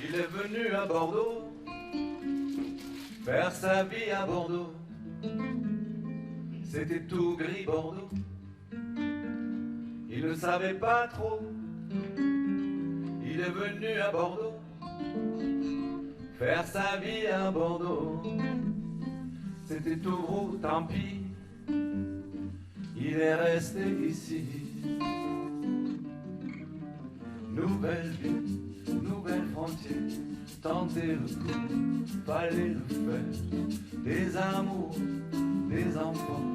Il est venu à Bordeaux, faire sa vie à Bordeaux. C'était tout gris Bordeaux. Il ne savait pas trop. Il est venu à Bordeaux, faire sa vie à Bordeaux. C'était tout gros, tant pis. Il est resté ici. Nouvelle vie, nouvelle frontière. Tenter le coup, fallait le faire. Des amours, des enfants.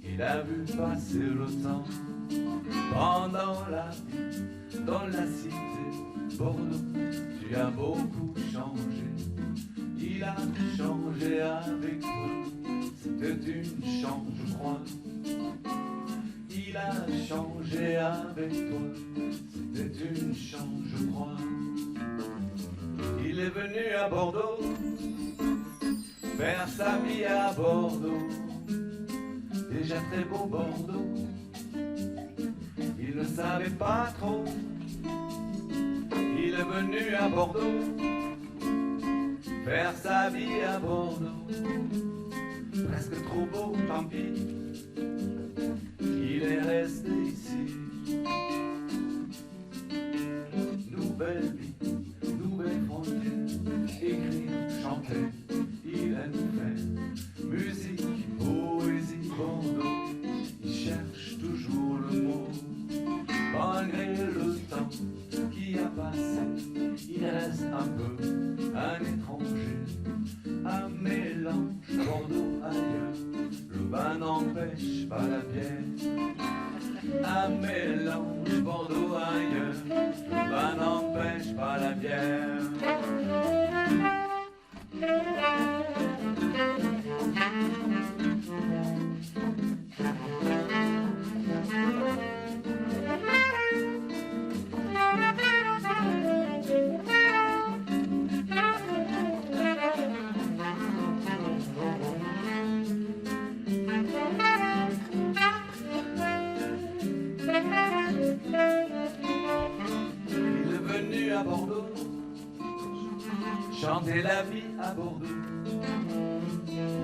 Il a vu passer le temps. Pendant la vie, dans la cité, Bordeaux, tu as beaucoup changé. Il a changé avec toi. C'était une chance, je crois. Il a changé avec toi. C'était une chance, je crois. Il est venu à Bordeaux, faire sa vie à Bordeaux. Déjà très beau Bordeaux. Il ne savait pas trop. Il est venu à Bordeaux, faire sa vie à Bordeaux. Presque trop beau, tant pis. Il est resté ici. Nouvelle vie, nouvelle frontière. Écrire, chanter, il aime faire. Musique, poésie, Bordeaux. Il cherche toujours le mot. Malgré le temps qui a passé, il reste un peu un étranger. Un mélange Bordeaux ailleurs. Le vin n'empêche pas la bière. Un mélange Bordeaux ailleurs. Le vin n'empêche pas la bière. À Bordeaux, chanter la vie à Bordeaux,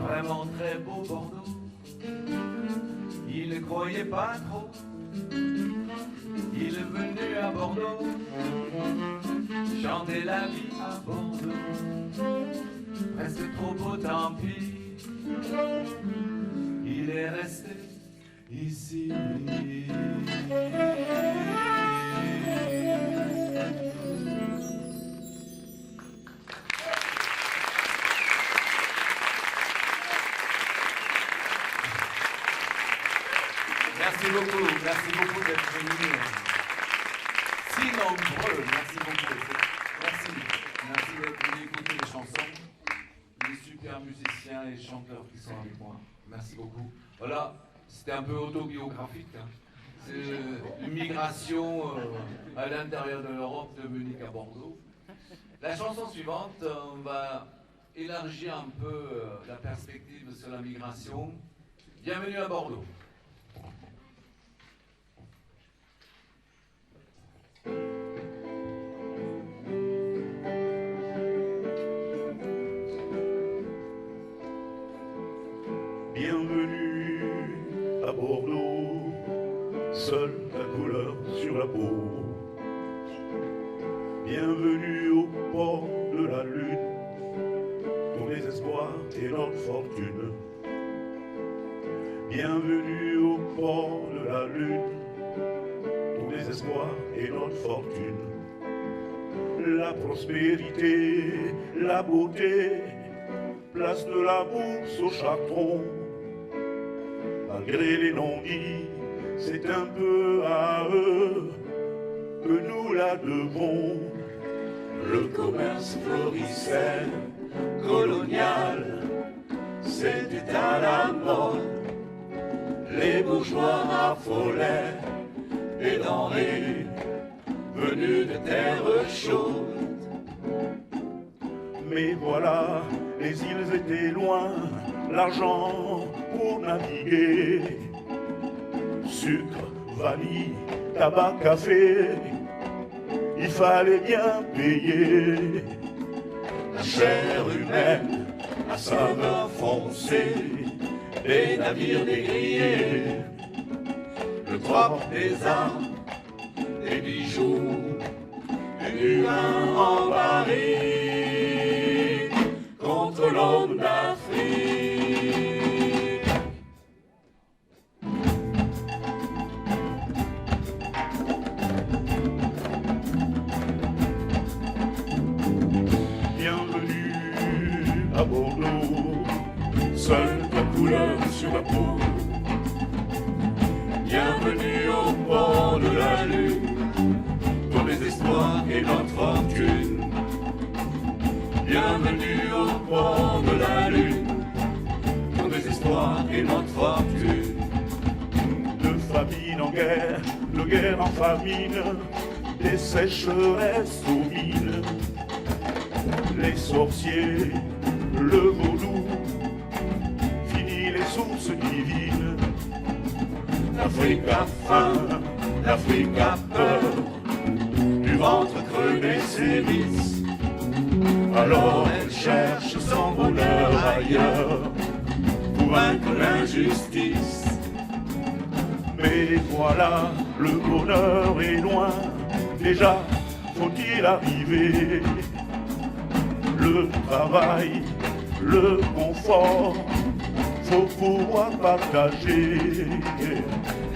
vraiment très beau Bordeaux. Il ne croyait pas trop. Il est venu à Bordeaux, chanter la vie à Bordeaux, presque trop beau, tant pis. Il est resté ici. Merci beaucoup d'être venus si nombreux. Merci beaucoup. Merci d'être venus écouter les chansons, les super musiciens et chanteurs qui sont avec moi. Merci beaucoup. Voilà, c'était un peu autobiographique. Hein. C'est une migration à l'intérieur de l'Europe, de Munich à Bordeaux. La chanson suivante, on va élargir un peu la perspective sur la migration. Bienvenue à Bordeaux. Bienvenue à Bordeaux, seule la couleur sur la peau. Bienvenue au port de la lune, ton désespoir et notre fortune. Bienvenue au port de la lune, ton désespoir et notre fortune. La prospérité, la beauté, place de la bourse au chartron. Malgré les non-dits, c'est un peu à eux que nous la devons. Le commerce florissait, colonial, c'était à la mode. Les bourgeois affolaient des denrées venues de terres chaudes. Mais voilà, les îles étaient loin, l'argent pour naviguer. Sucre, vanille, tabac, café, il fallait bien payer. la chair humaine, la saveur foncée des navires dégrillés, le corps des armes, des bijoux et du vin en baril contre l'homme d'Afrique. Bienvenue à Bordeaux, seule ta couleur sur la peau. Bienvenue au port de la lune, ton désespoir et notre fortune. Bienvenue au port de la lune, ton désespoir et notre fortune. De famine en guerre, de guerre en famine, des sécheresses aux mines, les sorciers, le vaudou, fini les sources divines. L'Afrique a faim, l'Afrique a peur, du ventre creux des sévices. Alors elle cherche son bonheur ailleurs, pour vaincre l'injustice. Mais voilà, le bonheur est loin, déjà faut-il arriver. Le travail, le confort, faut pouvoir partager.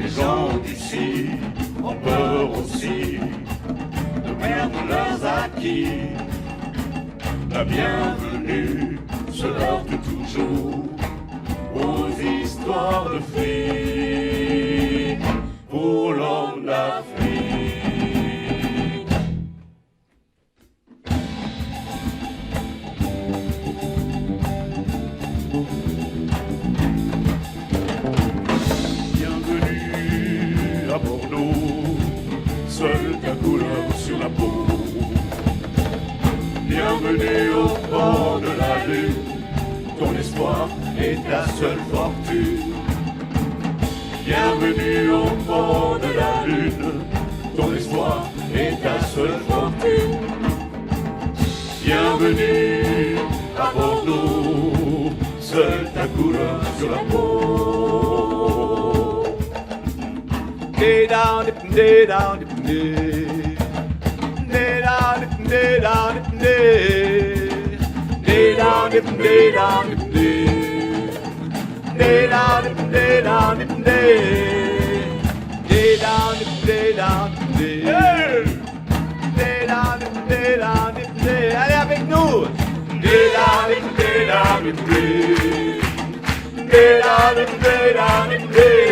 Les gens d'ici ont peur aussi de perdre leurs acquis. La bienvenue se heurte toujours aux histoires de fric pour l'homme d'Afrique. Bienvenue à Bordeaux, seule ta couleur sur la peau. Bienvenue au port de la lune, ton espoir est ta seule fortune. Bienvenue au port de la lune, ton espoir est ta seule fortune. Bienvenue à Bordeaux, seule ta couleur sur la peau. Day down, day down, day. Day down, day down, day. Day down, day down, day. Day down, day down, day. Day down, day down, day. Day down, day down, day. Allez avec nous. Day down, day down, day. Day down, day down, day.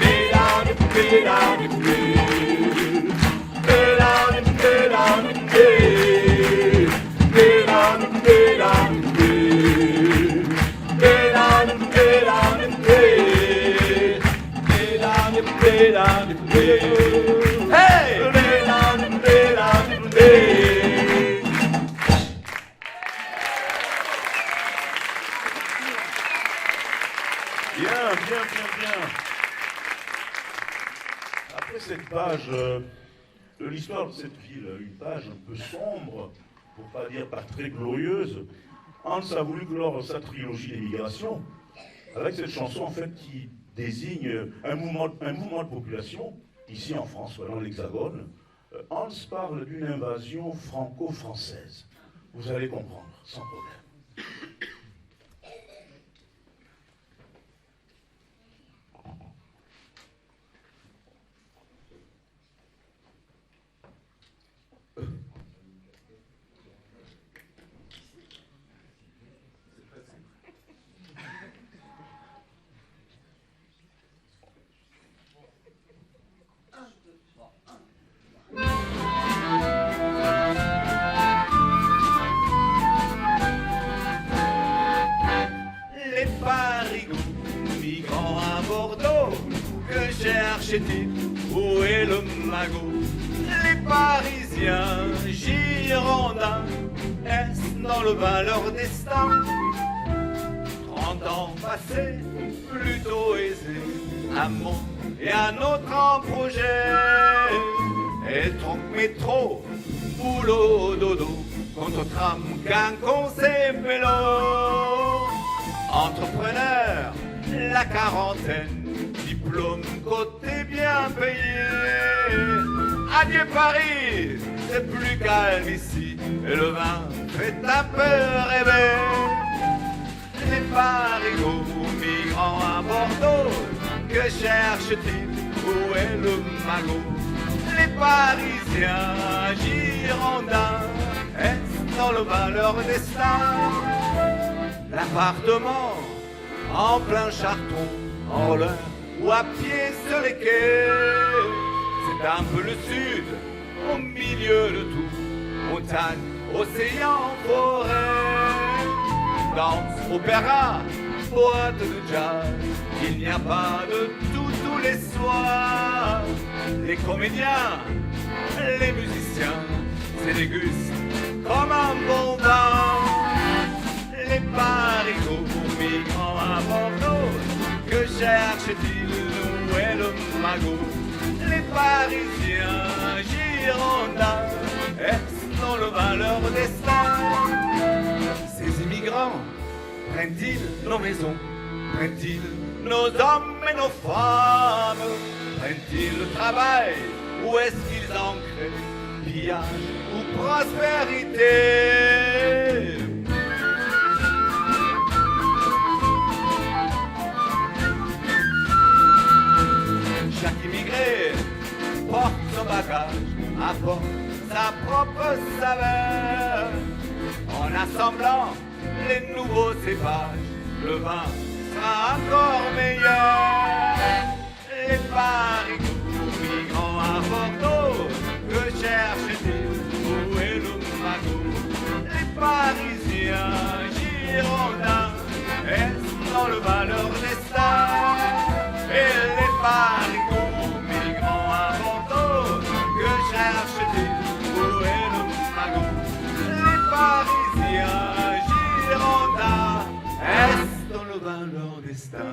Day down, day down, day. Day down, day down, day. Day down, day down, day. Day down, day down, day. Day down, day down, day. Hey! Day down, day down, day. Bien, bien, bien, bien. Après cette page de l'histoire de cette ville, une page un peu sombre, pour pas dire pas très glorieuse, Hans a voulu clore sa trilogie d'émigration avec cette chanson en fait qui désigne un mouvement de population, ici en France, dans l'Hexagone. Hans parle d'une invasion franco-française. Vous allez comprendre, sans problème. Où est le magot? Les Parisiens girondins, est-ce dans le vin leur destin? 30 ans passés, plutôt aisés, à mon et à notre en projet. Et tronc métro, boulot dodo, Contre tram, qu'un conseil vélo. Entrepreneur, la quarantaine, diplôme côté bien payé. Adieu Paris, c'est plus calme ici, et le vin fait un peu rêver. Les parigots migrants à Bordeaux, que cherche-t-il, où est le magot? Les Parisiens girondins, est-ce dans le bas leur destin? L'appartement en plein Charton, en roller ou à pied sur les quais. C'est un peu le sud, au milieu de tout, montagne, océan, forêt. Danse, opéra, boîte de jazz, il n'y a pas de tout tous les soirs. Les comédiens, les musiciens, c'est dégustent comme un bon vin. Les parigots migrants à Bordeaux, que cherche-t-il, où est le magot? Les Parisiens girondins, est-ce dans le vin leur destin? Ces immigrants prennent-ils nos maisons? Prennent-ils nos hommes et nos femmes? Prennent-ils le travail? Ou est-ce qu'ils en créent pillage ou prospérité? Chaque immigré porte son bagage, apporte sa propre saveur. En assemblant les nouveaux cépages, le vin sera encore meilleur. Les parigots migrants à Bordeaux, que cherche-t-il, où est le magot? Les Parisiens girondins, est-ce dans le vin leur destin? Et les parigots migrants à Bordeaux, que cherche-t-il, où est le magot? Les Parisiens girondins, est-ce dans le vin leur destin?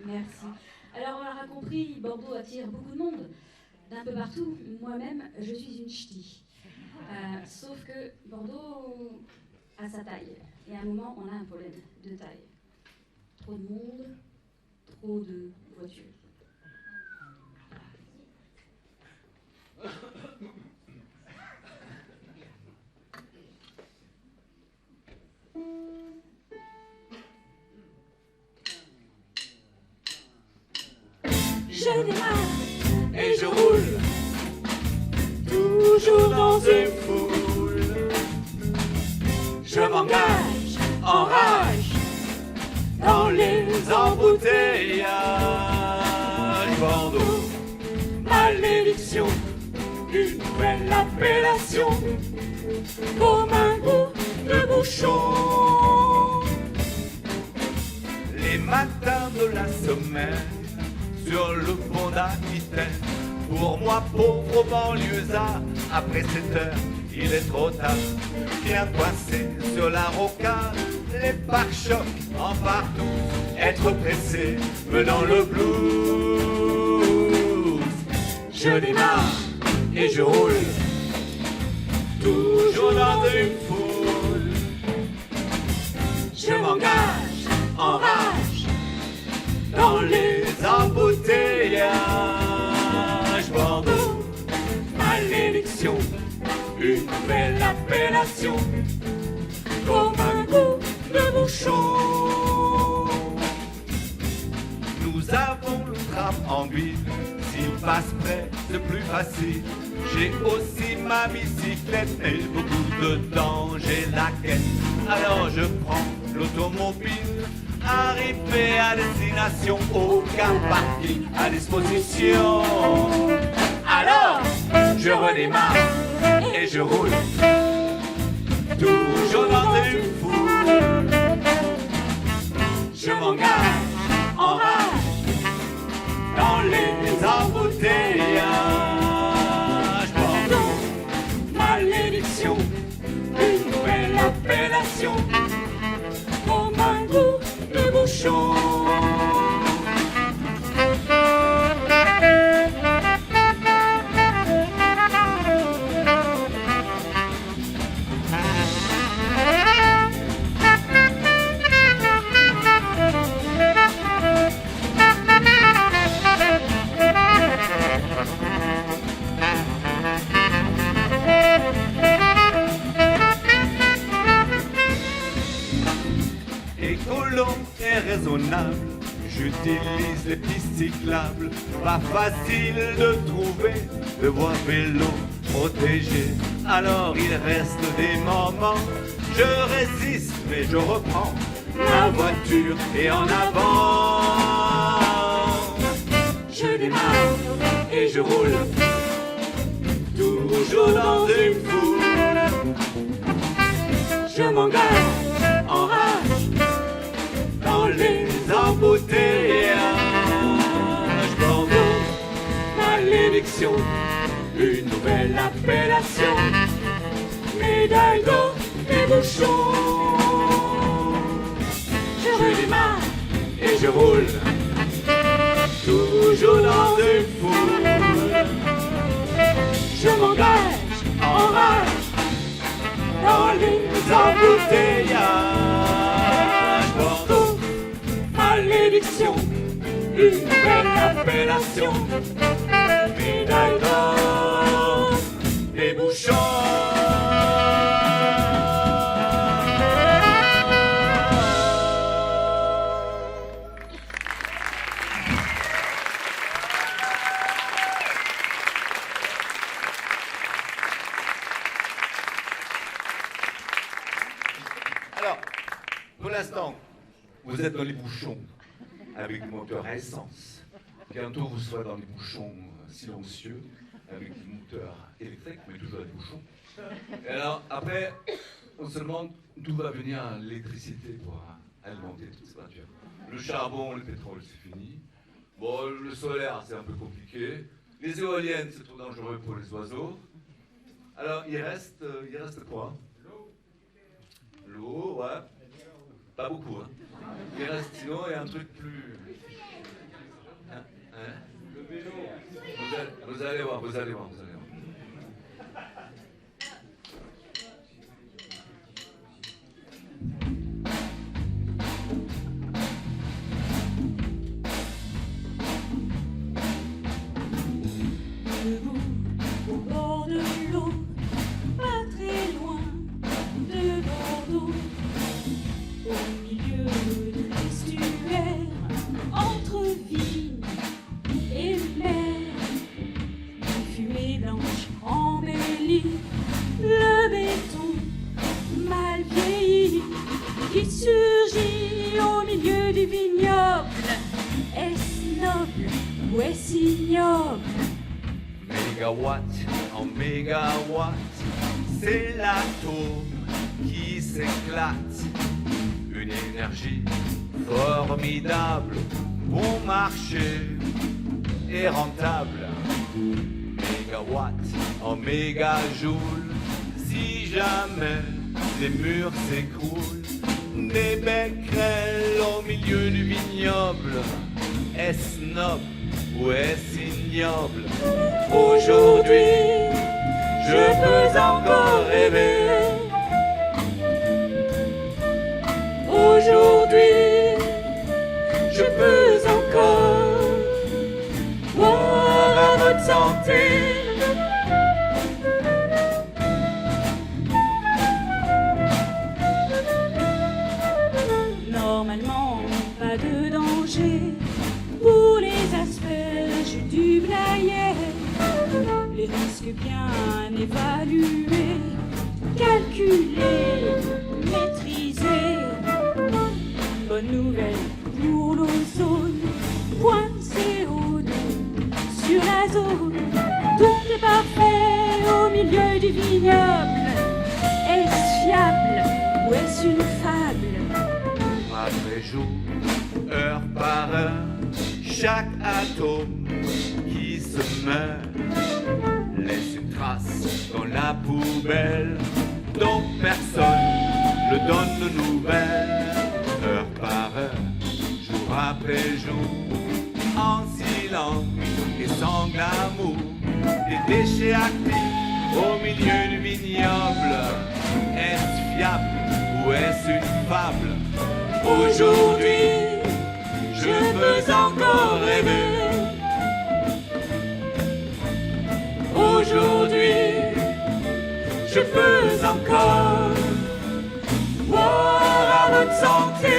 Merci. Alors on l'aura compris, Bordeaux attire beaucoup de monde, d'un peu partout. Moi-même, je suis une ch'ti. Sauf que Bordeaux a sa taille. Et à un moment, on a un problème de taille. Trop de monde, trop de voitures. Je démarre Et je roule, toujours dans une foule. Je m'engage, enrage, dans les embouteillages. Bordeaux, malédiction, une nouvelle appellation, comme un goût de bouchon. Les matins de la semaine, sur le pont d'Aquitaine, pour moi pauvre banlieusard, après 7 heures, il est trop tard. Bien coincé sur la rocade, les pare-chocs en partout, être pressé me donne le blues. Je démarre et je roule, toujours dans une foule. Je m'engage, enrage, dans les embouteillages. Bordeaux, malédiction, une nouvelle appellation, comme un goût de bouchon. Nous avons le tram en ville, s'il passe près, c'est plus facile. J'ai aussi ma bicyclette et beaucoup de temps, j'ai la quête. Alors je prends l'automobile, arrivé à destination, aucun parking à disposition. Alors je redémarre et je roule, toujours dans une foule. Je m'engage, enrage, les embouteillages. Bordeaux, malédiction, une nouvelle appellation, comme un goût de bouchon. Écolo et raisonnable, j'utilise les pistes cyclables. Pas facile de trouver de voies vélo protégées. Alors il reste des moments, je résiste mais je reprends ma voiture et en avant. Je démarre et je roule, toujours dans une foule. Je m'engage en rage dans les embouteillages. Bordeaux, malédiction, une nouvelle appellation, médaille d'or et bouchons. Je démarre et je roule, toujours dans une foule. Je m'engage en rage dans les embouteillages. Bordeaux, malédiction, une nouvelle appellation, médaille d'or et bouchons. Alors, pour l'instant, vous êtes dans les bouchons avec des moteurs à essence. Bientôt, vous serez dans les bouchons silencieux avec des moteurs électriques, mais toujours des bouchons. Et alors, après, on se demande d'où va venir l'électricité pour alimenter toutes ces voitures. Le charbon, le pétrole, c'est fini. Bon, le solaire, c'est un peu compliqué. Les éoliennes, c'est trop dangereux pour les oiseaux. Alors, il reste quoi? L'eau, ouais. Pas beaucoup, hein. Il reste sinon, il y a un truc plus... Hein? Le vélo. Vous allez voir. Debout au bord de l'eau, pas très loin de Bordeaux, au milieu de l'estuaire, entre vignes et mer, une fumée blanche embellit le béton mal vieilli qui surgit au milieu du vignoble. Est-ce noble ou est-ce ignoble? Mégawatt en mégawatt, c'est l'atome qui s'éclate. Une énergie formidable, bon marché et rentable. Mégawatt en mégajoule, si jamais les murs s'écroulent, des becquerels au milieu du vignoble. Est-ce noble ou est-ce ignoble? Aujourd'hui, je peux encore rêver. Aujourd'hui, je peux encore boire à votre santé. Normalement, pas de danger pour les asperges du Blayais. Les risques bien évalués, calculés, maîtrisés. Bonne nouvelle pour l'ozone, point CO2 sur la zone. Tout est parfait au milieu du vignoble. Est-ce fiable ou est-ce une fable? Après jour, heure par heure, chaque atome meurt laisse une trace dans la poubelle dont personne ne donne de nouvelles, heure par heure, jour après jour, en silence et sans glamour, des déchets actifs au milieu du vignoble. Est-ce fiable ou est-ce une fable? Aujourd'hui, je peux encore rêver. Aujourd'hui, je peux encore boire à votre santé.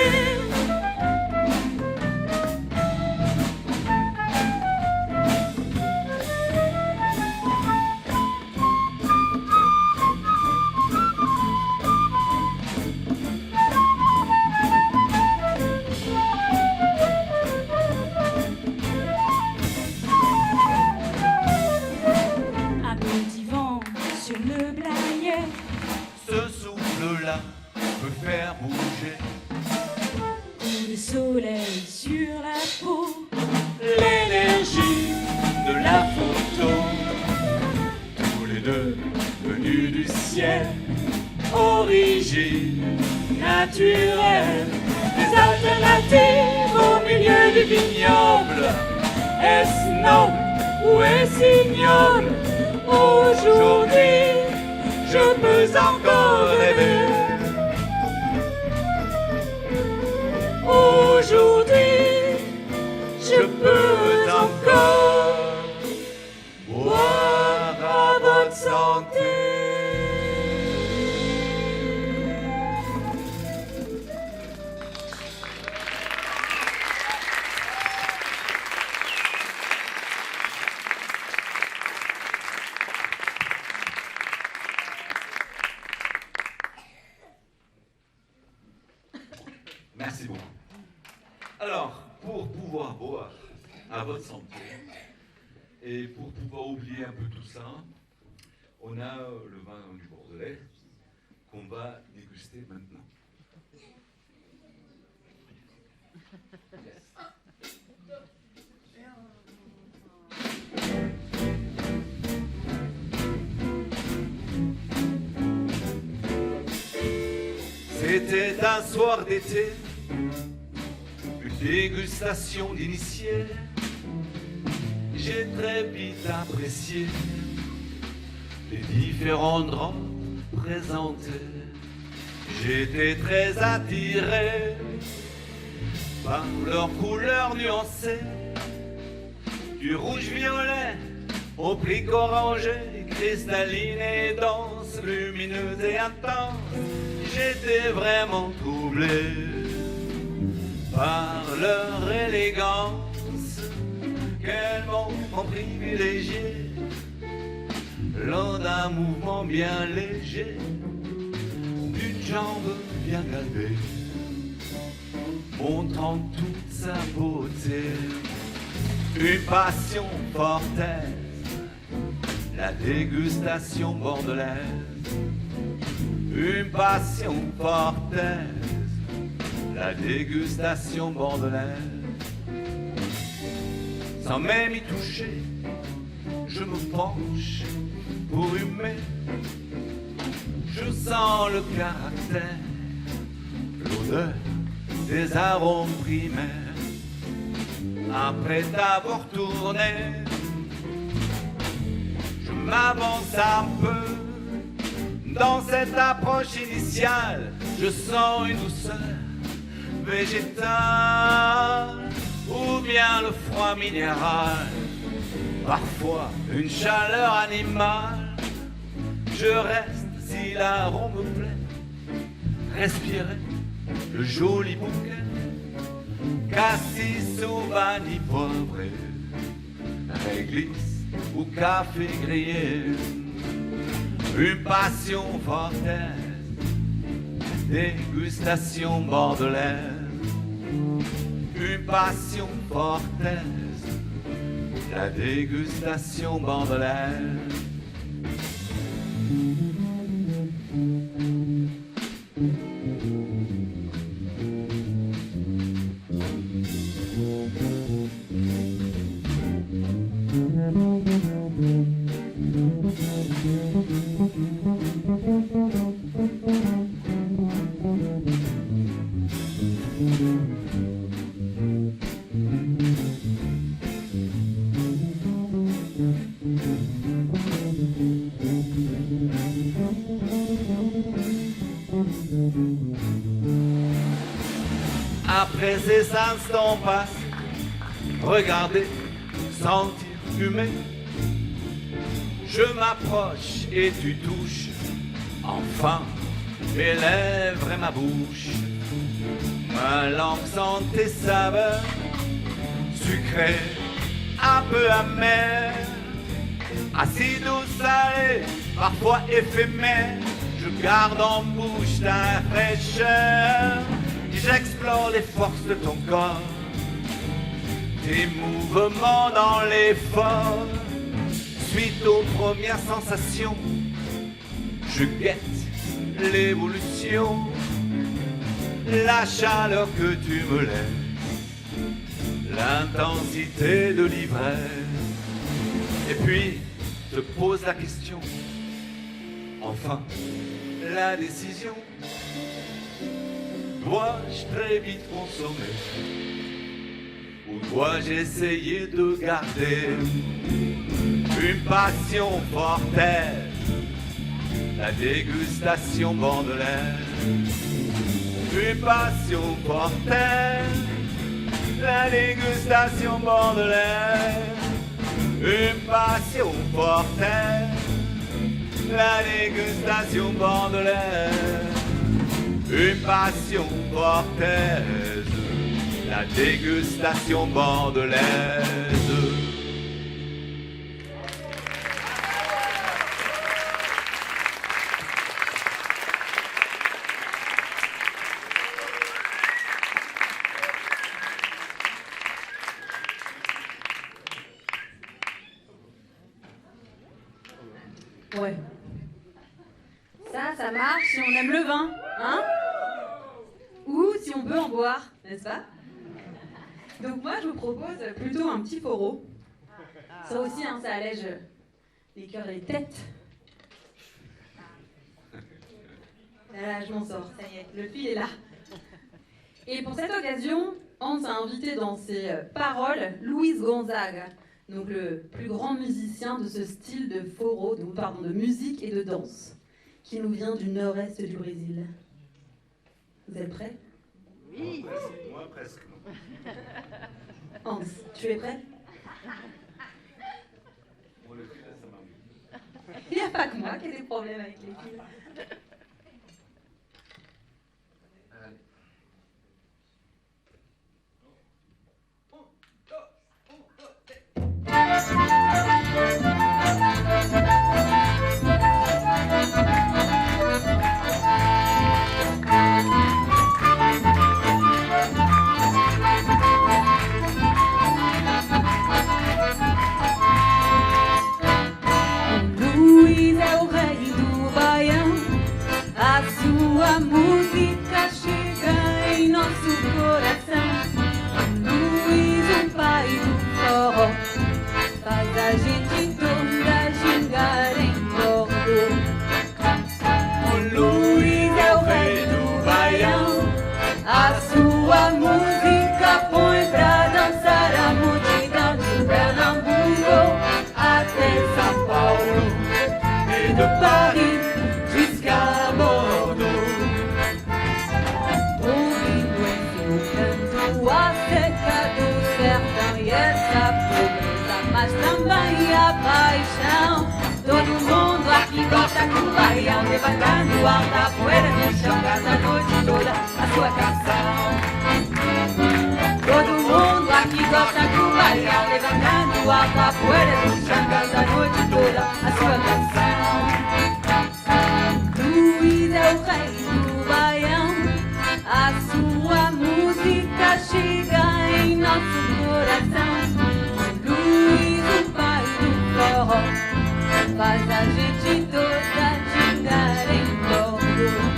Ce souffle-là peut faire bouger. Coup de soleil sur la peau, L'énergie de la photo. Tous les deux venus du ciel, origine naturelle. Des alternatives au milieu du vignoble. Est-ce noble ou est-ce ignoble? Aujourd'hui, je peux encore rêver. Aujourd'hui, je peux encore boire à votre santé. Merci beaucoup. Alors, pour pouvoir boire à votre santé et pour pouvoir oublier un peu tout ça, on a le vin du Bordelais qu'on va déguster maintenant. C'était un soir d'été, une dégustation d'initiés. J'ai très vite apprécié les différents draps présentés. J'étais très attiré par leur couleur nuancée, du rouge-violet au brique orangé, cristalline et dense, lumineuse et intense. J'étais vraiment troublé par leur élégance. Quel moment privilégié lors d'un mouvement bien léger, d'une jambe bien galbée, montrant toute sa beauté. Une passion fortaise, la dégustation bordelaise. Une passion fortaise, la dégustation bordelaise. Sans même y toucher, je me penche pour humer. Je sens le caractère, l'odeur des arômes primaires. Après t'avoir tourné, je m'avance un peu. Dans cette approche initiale, je sens une douceur végétale ou bien le froid minéral, parfois une chaleur animale. Je reste si l'arôme me plaît, respirer le joli bouquet, cassis ou vanille poivrée, réglisse ou café grillé. Une passion fortaise, dégustation bordelaise. Une passion fortaise, la dégustation bordelaise. laisserai ces instants passer, regarder, sentir, humer. Je m'approche et tu touches enfin mes lèvres et ma bouche. Ma langue sent tes saveurs, sucrées, un peu amères, acide ou salé, parfois éphémère. Je garde en bouche ta fraîcheur. J'explore les forces de ton corps, tes mouvements dans l'effort. Suite aux premières sensations, je guette l'évolution, la chaleur que tu me laisses, l'intensité de l'ivresse. Et puis te pose la question, enfin la décision. Dois-je très vite consommer ou dois-je essayer de garder une passion mortelle, la dégustation bordelaise? Une passion mortelle, la dégustation bordelaise. Une passion mortelle, la dégustation bordelaise. Une passion portaise, la dégustation bordelaise. Ouais. Ça marche si on aime le vin, hein? Ou si on peut en boire, n'est-ce pas? Donc moi, je vous propose plutôt un petit foro. Ça aussi, hein, ça allège les cœurs et les têtes. Là, je m'en sors, ça y est, le fil est là. Et pour cette occasion, Hans a invité dans ses paroles Luis Gonzaga, donc le plus grand musicien de ce style de foro, de musique et de danse, qui nous vient du nord-est du Brésil. Vous êtes prêts? Oui. Moi, presque. Hans, tu es prêt? Il n'y a pas que moi qui ai des problèmes avec les fils. Luis é o rei do baião, a sua música chega em nosso coração. Luis, o pai do forró, faz a gente toda gingar em Bordeaux. O Luis é o rei do baião, a sua música põe pra dançar a multidão de Pernambuco até São Paulo e de Paris jusqu'à Bordeaux. Ouvindo em seu canto a seca do sertão e essa pobreza, mas também a paixão. Todo mundo aqui gosta do baião, levantando alta poeira no chão, canta a noite toda a sua canção. Todo mundo aqui gosta do baião, levantando alta poeira no chão, canta a noite toda a sua canção. Luis é o rei do baião, a sua música chega em nosso coração. Luis, o pai do forró, faz a gente toda gingar em Bordeaux.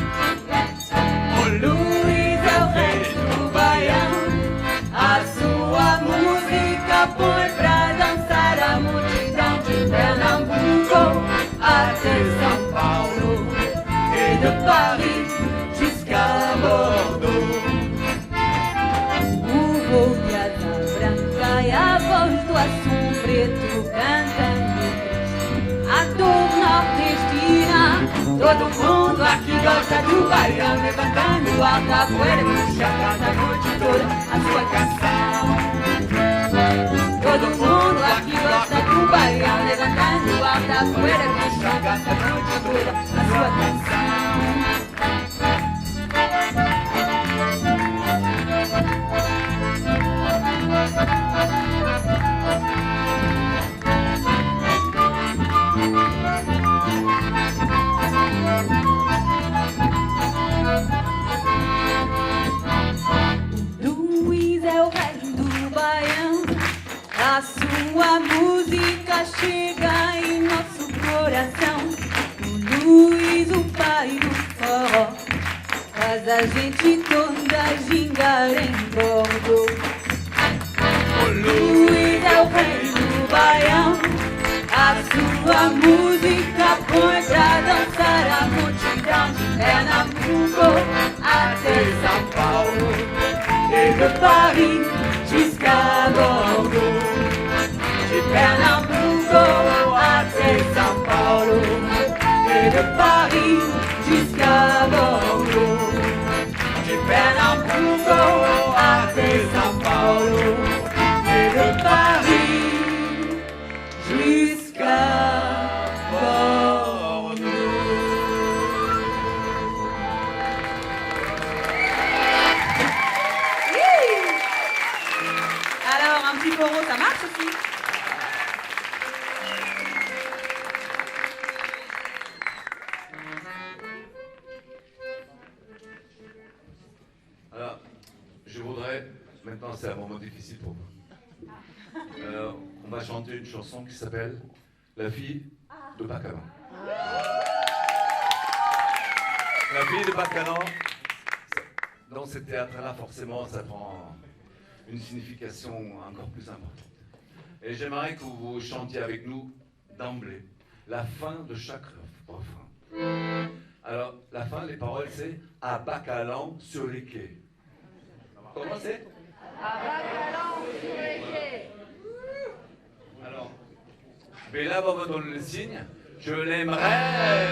O Luis é o rei do baião, a sua música põe pra dançar a multidão de Pernambuco até São Paulo e de Paris jusqu'à Bordeaux. O voo de asa branca e a voz do assum preto cantando a dor nordestina. Todo mundo aqui gosta do baião, levantando alta a poeira, puxa, canta a noite toda a sua canção. Todo mundo aqui gosta do baião, levantando alta a poeira, puxa, canta a noite toda a sua canção. Luiz é o rei do baião, a sua música chega em nosso coração. O Luiz, o pai do forró, faz a gente toda gingar em Bordeaux. O Luiz é o rei do baião, a sua música põe pra dançar a multidão de Pernambuco até São Paulo. Et de Paris jusqu'à Bordeaux, de Pernambuco até São Paulo, et de Paris jusqu'à Bordeaux, de Pernambuco até São Paulo, et de Paris jusqu'à Bordeaux. Alors, un petit coro, ça marche aussi? Alors, je voudrais, maintenant c'est un moment difficile pour vous. On va chanter une chanson qui s'appelle La fille de Bacalan. La fille de Bacalan, dans ce théâtre-là, forcément, ça prend une signification encore plus importante. Et j'aimerais que vous chantiez avec nous d'emblée la fin de chaque refrain. Alors, la fin, les paroles, c'est « À Bacalan sur les quais ». Comment c'est ? À Bacalan sur les quais. Alors, Bella va me donner le signe. Je l'aimerais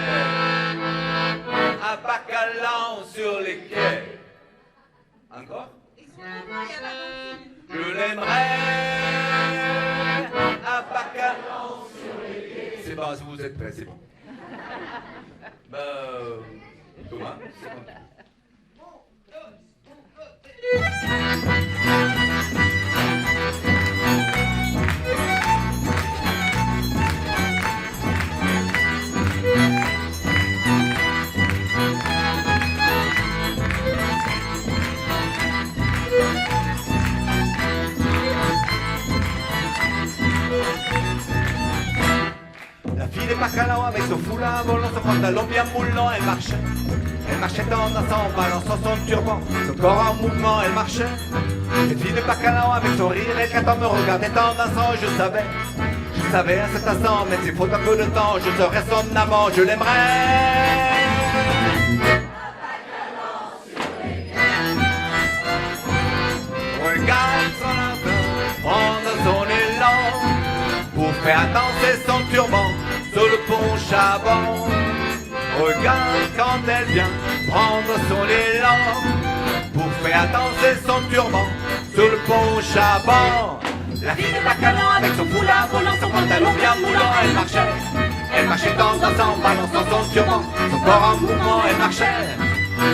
à Bacalan sur les quais. Encore ? Je l'aimerais à Bacalan sur les quais. C'est bon, si vous êtes prêts, c'est bon. Thomas, c'est bon. La fille de Bacalan avec son foulard volant, son pantalon bien moulant, elle marchait en dansant, en balançant son turban, son corps en mouvement, elle marchait. Cette fille de Bacalan avec son rire éclatant me regardait en dansant, je savais à cet instant, même s'il faut un peu de temps, je serai son amant, je l'aimerais. Regarde son ardeur, prendre son élan, pour faire danser son turban sur le pont Chabon. Regarde quand elle vient prendre son élan, pour faire danser son turban sur le pont Chabon. La fille de Bacalan avec son foulard volant, son pantalon bien moulant, elle marchait en dansant, balançant son turban, son corps en mouvement, elle marchait.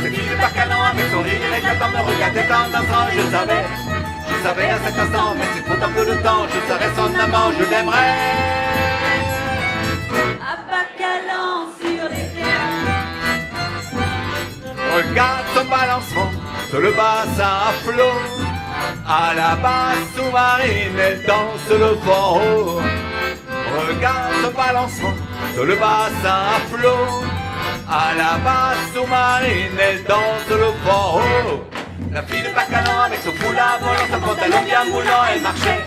Cette fille de Bacalan avec son rire éclatant me regardait en dansant, je savais à cet instant, mais s'il faut un peu de temps, je serai son amant, je l'aimerais. À Bacalan sur les quais. Regarde son balancement sur le bassin à flot. À la base sous-marine, elle danse le vent haut. Regarde son balancement sur le bassin à flot. À la base sous-marine, elle danse le vent haut. La fille de Bacalan avec son foulard volant, son pantalon bien moulant, elle marchait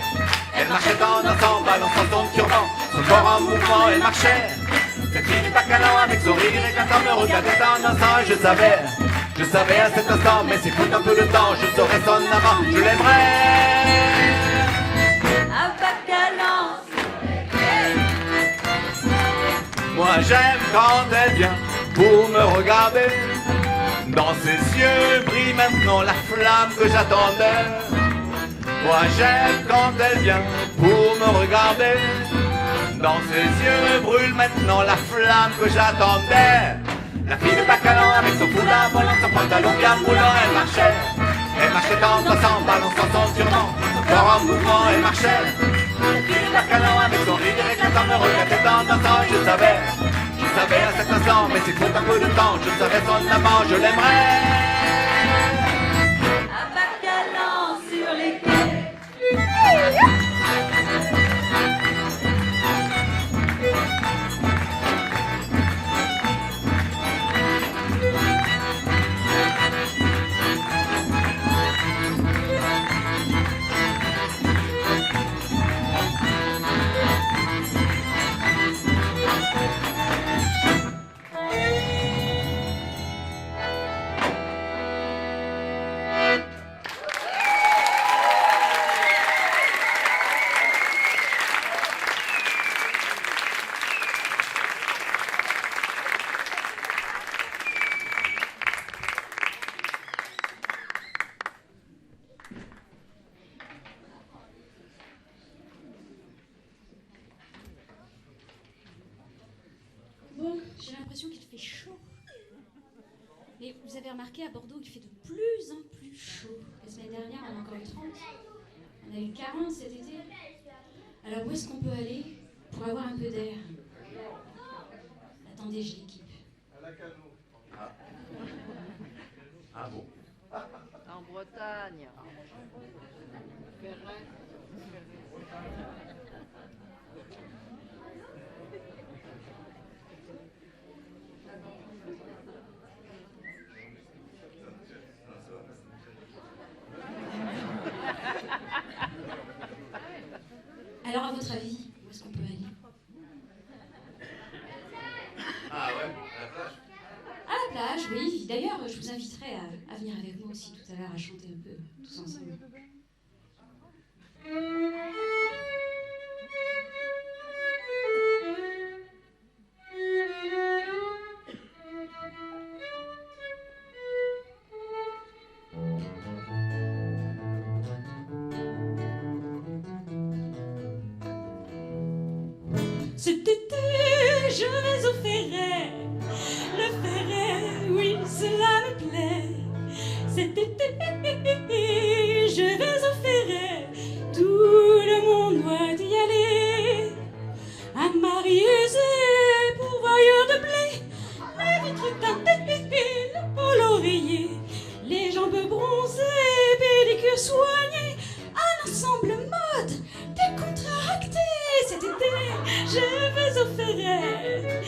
en dansant, balançant son turban, son corps en mouvement, elle marchait. Cette fille de Bacalan avec son rire éclatant me regardait en dansant, et je savais à cet instant, mais s'il faut un peu de temps, je serai son amant, je l'aimerais. À Bacalan sur les quais. Moi j'aime quand elle vient pour me regarder. Dans ses yeux brille maintenant la flamme que j'attendais. Moi j'aime quand elle vient pour me regarder. Dans ses yeux brûle maintenant la flamme que j'attendais. La fille de Bacalan avec son foulard volant, son pantalon bien moulant, elle marchait. Elle marchait en balançant son turban. Son corps en mouvement, elle marchait. La fille de Bacalan avec son rire éclatant me regardait en dansant. Je savais à cet instant, mais c'est trop un peu de temps. Je savais son amant, je l'aimerais. À Bacalan sur les quais. Bon, j'ai l'impression qu'il fait chaud. Et vous avez remarqué, à Bordeaux, il fait de plus en plus chaud. La semaine dernière, on a encore eu 30. On a eu 40 cet été. Alors où est-ce qu'on peut aller pour avoir un peu d'air? Attendez, je l'équipe. À la Cano. Ah bon? En Bretagne. Alors, à votre avis, où est-ce qu'on peut aller? Ah ouais, à la plage. À la plage, oui. D'ailleurs, je vous inviterai à venir avec moi aussi tout à l'heure à chanter un peu, tous ensemble. Cet été, je vais au Ferret. Le Ferret, oui, cela me plaît. Cet été, je vais au Ferret. Tout le monde doit y aller. Un Marius et pourvoyeur de blé. Les vitres teintées, le pôle oreiller. Les jambes bronzées, pédicure soignée. Un ensemble mode décontracté. Cet été, je vais au Ferret.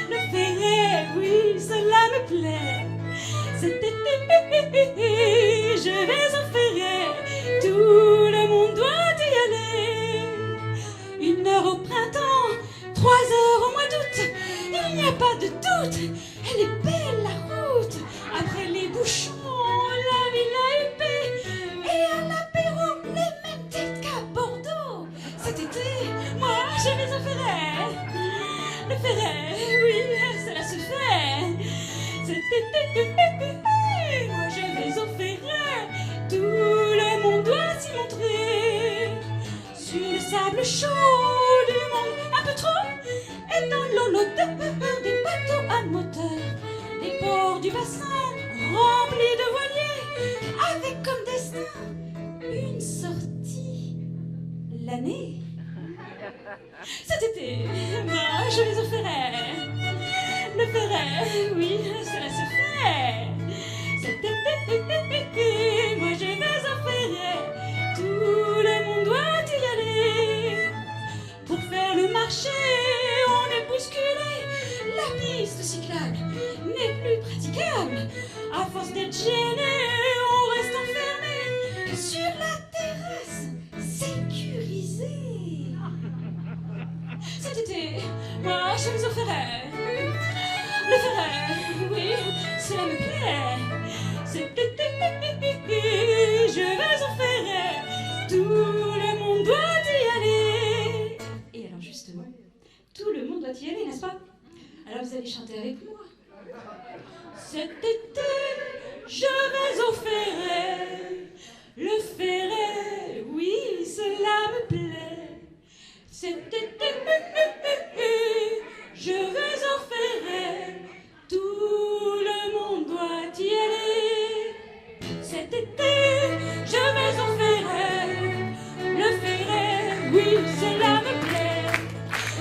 Le Ferret, oui, cela me plaît. Cet été, je vais au Ferret. Tout le monde doit y aller. 1 heure au printemps, 3 heures au mois d'août. Il n'y a pas de doute, elle est belle la route. Après les bouchons, la ville huppée. Et à l'apéro, les mêmes têtes qu'à Bordeaux. Cet été, moi je vais au Ferret. Le Ferret, oui, cela se fait. Cet été, moi je vais au Ferret. Tout le monde doit s'y montrer. Sur le sable chaud du monde un peu trop. Et dans l'eau l'odeur des bateaux à moteur. Les ports du bassin remplis de voiliers. Avec comme destin une sortie l'année. Cet été, moi je vais au Ferret. Le Ferret, oui, cela se fait. Cet été, moi je vais au Ferret. Tout le monde doit y aller. Pour faire le marché, on est bousculé. La piste cyclable n'est plus praticable. À force d'être gêné, on reste enfermé sur la terrasse sécurisée. Cet été, moi je vais au Ferret. Le Ferret, oui, cela me plaît. Cet été, je vais au Ferret. Tout le monde doit y aller. Et alors justement, tout le monde doit y aller, n'est-ce pas? Alors vous allez chanter avec moi. Cet été, Cet été, je vais au Ferret, tout le monde doit y aller. Cet été, je vais au Ferret, le Ferret, oui, cela me plaît.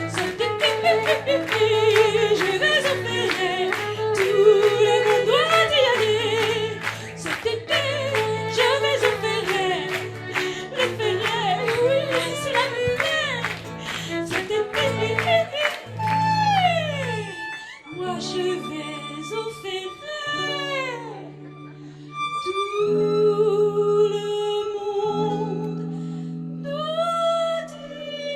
Cet été, je vais au Ferret, tout le monde doit y aller. Cet été, je vais au Ferret, le Ferret, oui, cela me plaît. Cet été, moi je vais au Ferret, tout le monde doit y aller.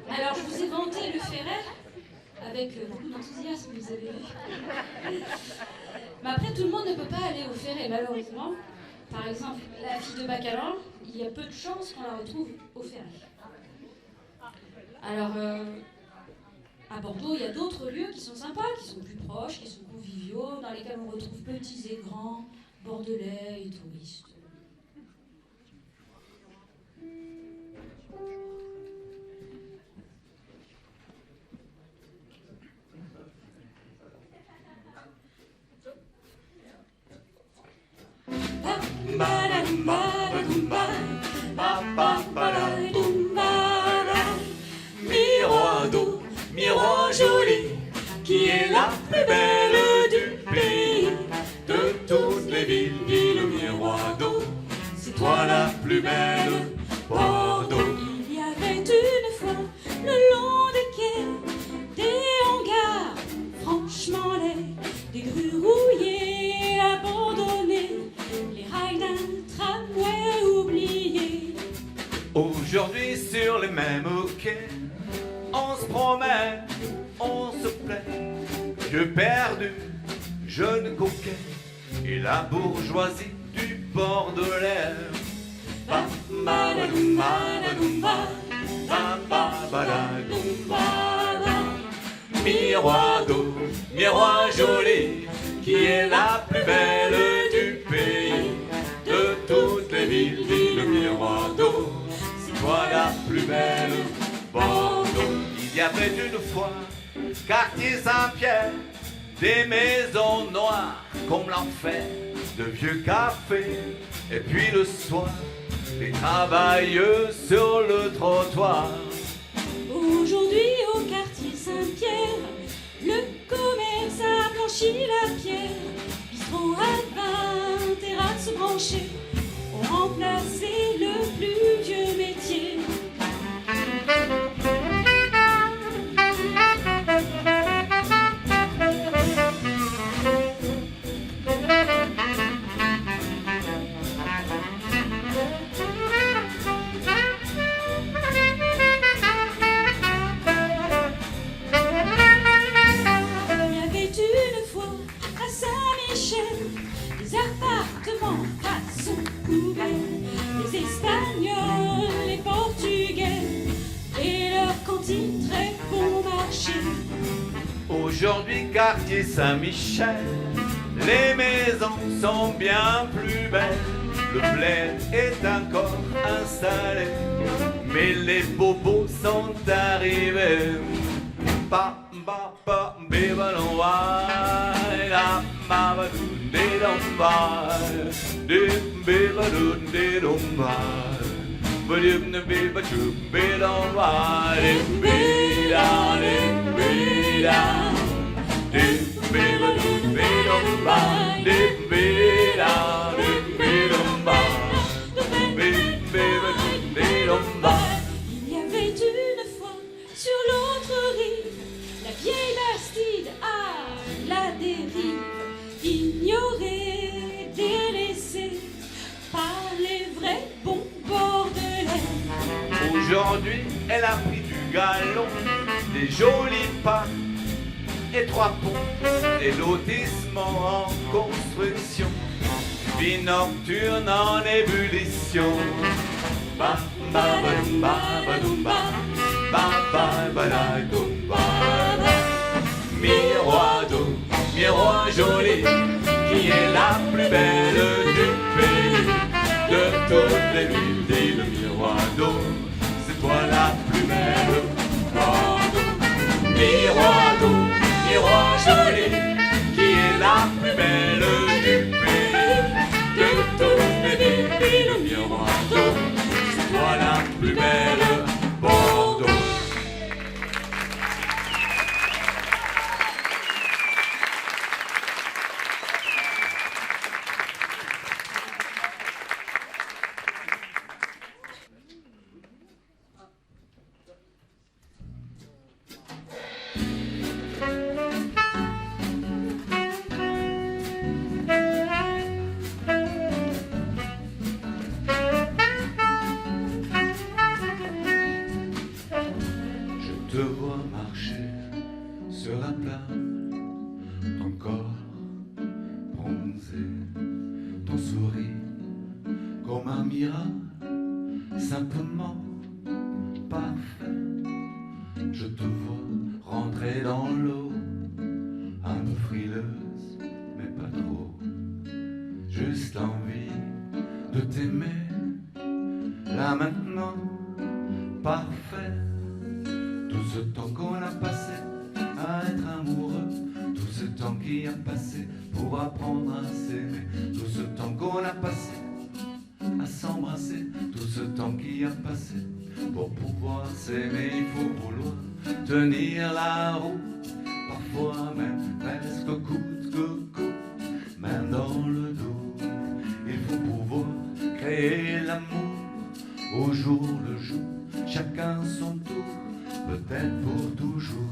Alors, je vous ai vanté le Ferret avec beaucoup d'enthousiasme, vous avez vu. Mais après, tout le monde ne peut pas aller au Ferret, malheureusement. Par exemple, la fille de Bacalan, il y a peu de chances qu'on la retrouve au Ferret. Alors, à Bordeaux, il y a d'autres lieux qui sont sympas, qui sont plus proches, qui sont conviviaux, dans lesquels on retrouve petits et grands, bordelais et touristes. Miroir d'eau, miroir joli, qui est la plus belle du pays. De toutes les villes, dis le miroir d'eau, c'est toi la plus belle, Bordeaux. Il y avait une fois, le long des quais, des hangars franchement laids, des grues rouillées, abandonnées, les rails d'un tramway oublié. Aujourd'hui sur les mêmes quais, on se promène, on se plaît. Vieux perdu, jeune coquet, et la bourgeoisie du Bordelais. Ba ba ba dum ba ba ba ba dum ba. Miroir d'eau, miroir joli, qui est la plus belle du pays. De toutes les villes, dis le miroir d'eau, c'est toi la plus belle, Bordeaux. Il y avait une fois, quartier Saint-Pierre, des maisons noires comme l'enfer, de vieux cafés, et puis le soir, les travailleux sur le trottoir. Aujourd'hui au quartier Saint-Pierre, le commerce a blanchi la pierre. Bistrot à vin, terrasse branchée ont remplacé le plus vieux métier. Il y avait une fois à Saint-Michel des appartements façon poubelle, les Espagnols, les Portugais et leurs cantines très bon marché. Aujourd'hui, quartier Saint-Michel, les maisons sont bien plus belles. Le bled est encore installé, mais les bobos sont arrivés. Pa ba pa bibalon wa la ma ba du de dom ba de bibalon de dom ba ba de be ba chu be dom ba de be da de be da de bibalon be dom ba de be da de be dom ba be bibalon de dom ba. Il y avait une fois sur l'autre rive la vieille Bastide à la dérive, ignorée, délaissée par les vrais bons bordelais. Aujourd'hui, elle a pris du galon, des jolis pas et 3 ponts, et lotissement en construction, vie nocturne en ébullition. Ba ba ba dum ba ba dum ba, ba ba ba da dum ba. Miroir d'eau, miroir joli, qui est la plus belle du pays. De toutes les villes, dit le miroir d'eau, c'est toi la plus belle. Bordeaux. Miroir d'eau, miroir joli, qui est la plus belle du pays. De toutes les villes, dit le miroir d'eau, c'est toi la plus belle. Bordeaux. Je te vois marcher sur la plage, ton corps bronzé, ton sourire comme un miracle, simplement parfait. Je te vois rentrer dans l'eau, un peu frileuse, mais pas trop. Juste l'envie de t'aimer, là maintenant, parfait. Tout ce temps qu'on a passé à être amoureux, tout ce temps qui a passé pour apprendre à s'aimer, tout ce temps qu'on a passé à s'embrasser, tout ce temps qui a passé pour pouvoir s'aimer. Il faut vouloir tenir la route, parfois même presque coûte que coûte, même dans le dos. Il faut pouvoir créer l'amour au jour le jour, chacun son tour, peut-être pour toujours.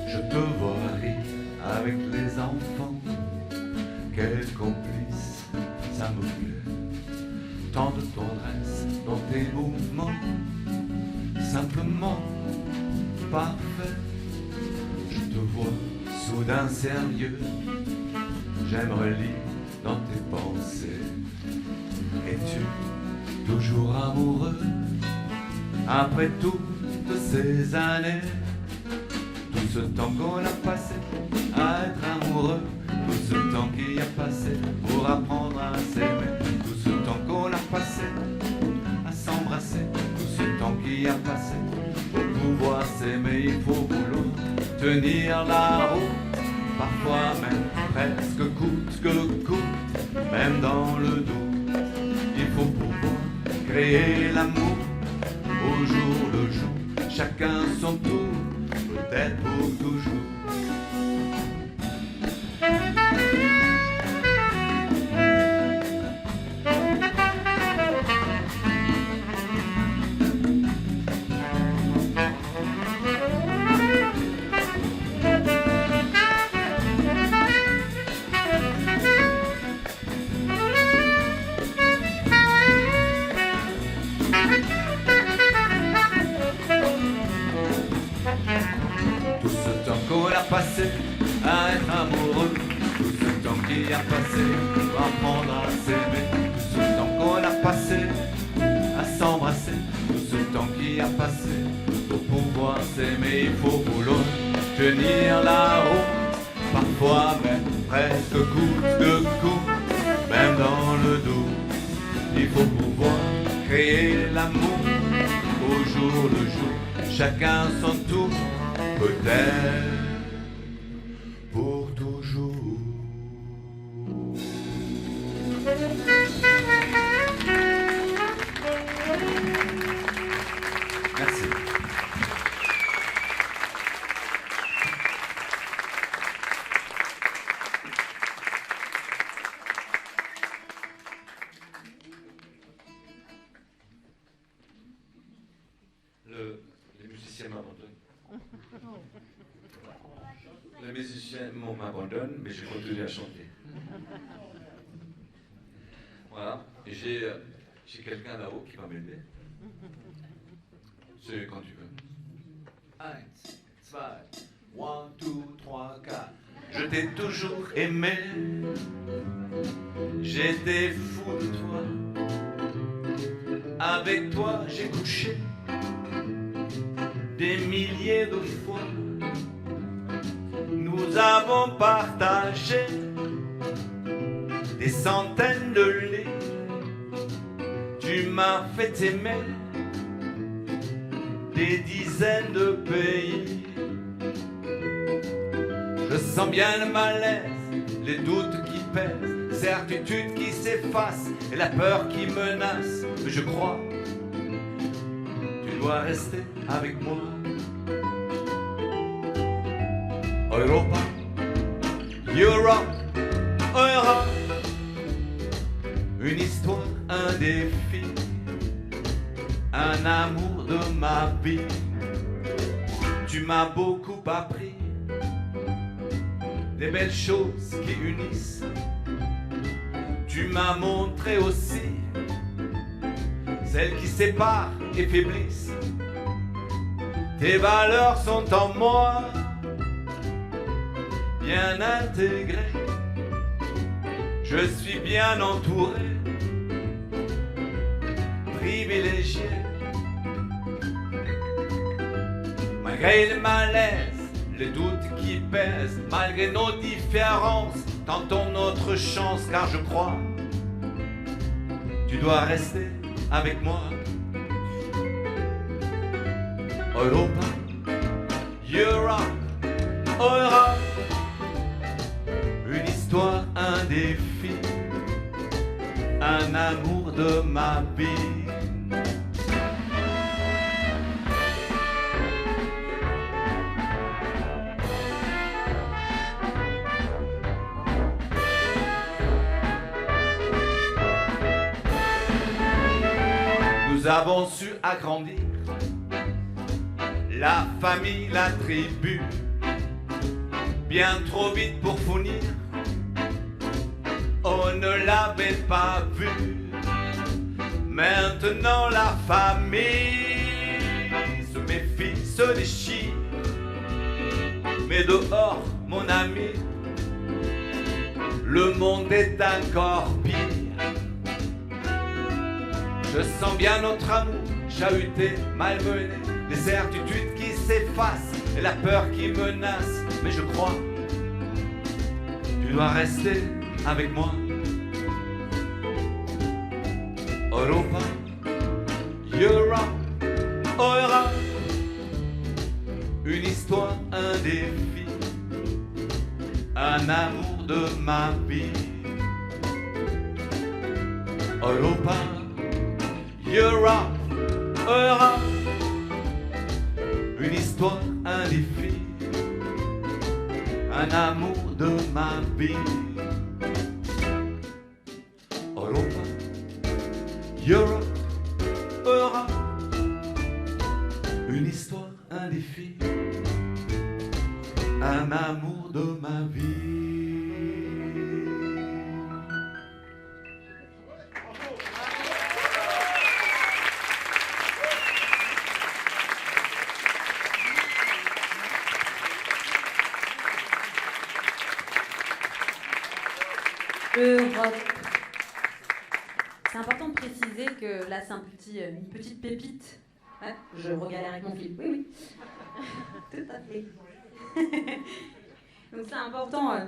Je te vois rire avec les enfants, quel complice, ça me plaît. Tant de tendresse dans tes mouvements, simplement parfait. Je te vois soudain sérieux, j'aimerais lire dans tes pensées. Es-tu toujours amoureux après toutes ces années? Tout ce temps qu'on a passé à être amoureux, tout ce temps qui a passé pour apprendre à s'aimer, tout ce temps qu'on a passé à s'embrasser, tout ce temps qui a passé pour pouvoir s'aimer. Il faut vouloir tenir la route, parfois même presque coûte que coûte, même dans le doute. Il faut pouvoir créer l'amour au jour le jour, chacun son tour, peut-être pour toujours. Tout ce temps qu'on a passé à être amoureux, tout ce temps qui a passé pour apprendre à s'aimer, tout ce temps qu'on a passé à s'embrasser, tout ce temps qui a passé pour pouvoir s'aimer. Il faut vouloir tenir la route, parfois même presque coûte que coûte, même dans le doute. Il faut pouvoir créer l'amour au jour le jour, chacun son tour, peut-être pour toujours. Merci. Les musiciens m'abandonnent. musiciens m'abandonnent, mais je continue à chanter. Voilà, et j'ai quelqu'un là-haut qui va m'aider. C'est quand tu veux. 1, 2, 1, 2, 3, 4. Je t'ai toujours aimé, j'étais fou de toi. Avec toi j'ai couché des milliers de fois. Nous avons partagé des centaines de lits. Tu m'as fait aimer des dizaines de pays. Je sens bien le malaise, les doutes qui pèsent, certitudes qui s'effacent et la peur qui menace. Mais je crois, tu dois rester avec moi. Europa, Europe, Europe. Une histoire, un défi, un amour de ma vie. Tu m'as beaucoup appris des belles choses qui unissent. Tu m'as montré aussi celles qui séparent et faiblissent. Tes valeurs sont en moi, bien intégrées. Je suis bien entouré, privilégié. Malgré les malaises, les doutes qui pèsent, malgré nos différences, tentons notre chance, car je crois, tu dois rester avec moi. Europa, Europe, Europe. Une histoire, un défi, un amour de ma vie. Nous avons su agrandir la famille, la tribu, bien trop vite pour fournir. On ne l'avait pas vu. Maintenant la famille se méfie, se déchire. Mais dehors, mon ami, le monde est encore pire. Je sens bien notre amour chahuté, malmené, les certitudes qui s'effacent et la peur qui menace. Mais je crois, tu dois rester avec moi. Europa, Europe, Europe. Une histoire, un défi, un amour de ma vie. Europa, Europe, Europe. Une histoire, un défi, un amour de ma vie. Europa, Europe, Europe. Une histoire, un défi, un amour de ma vie. Europe. C'est important de préciser que là, c'est une petite pépite. Ouais, je regalère avec mon fil. Oui, oui. Tout à fait. Donc c'est important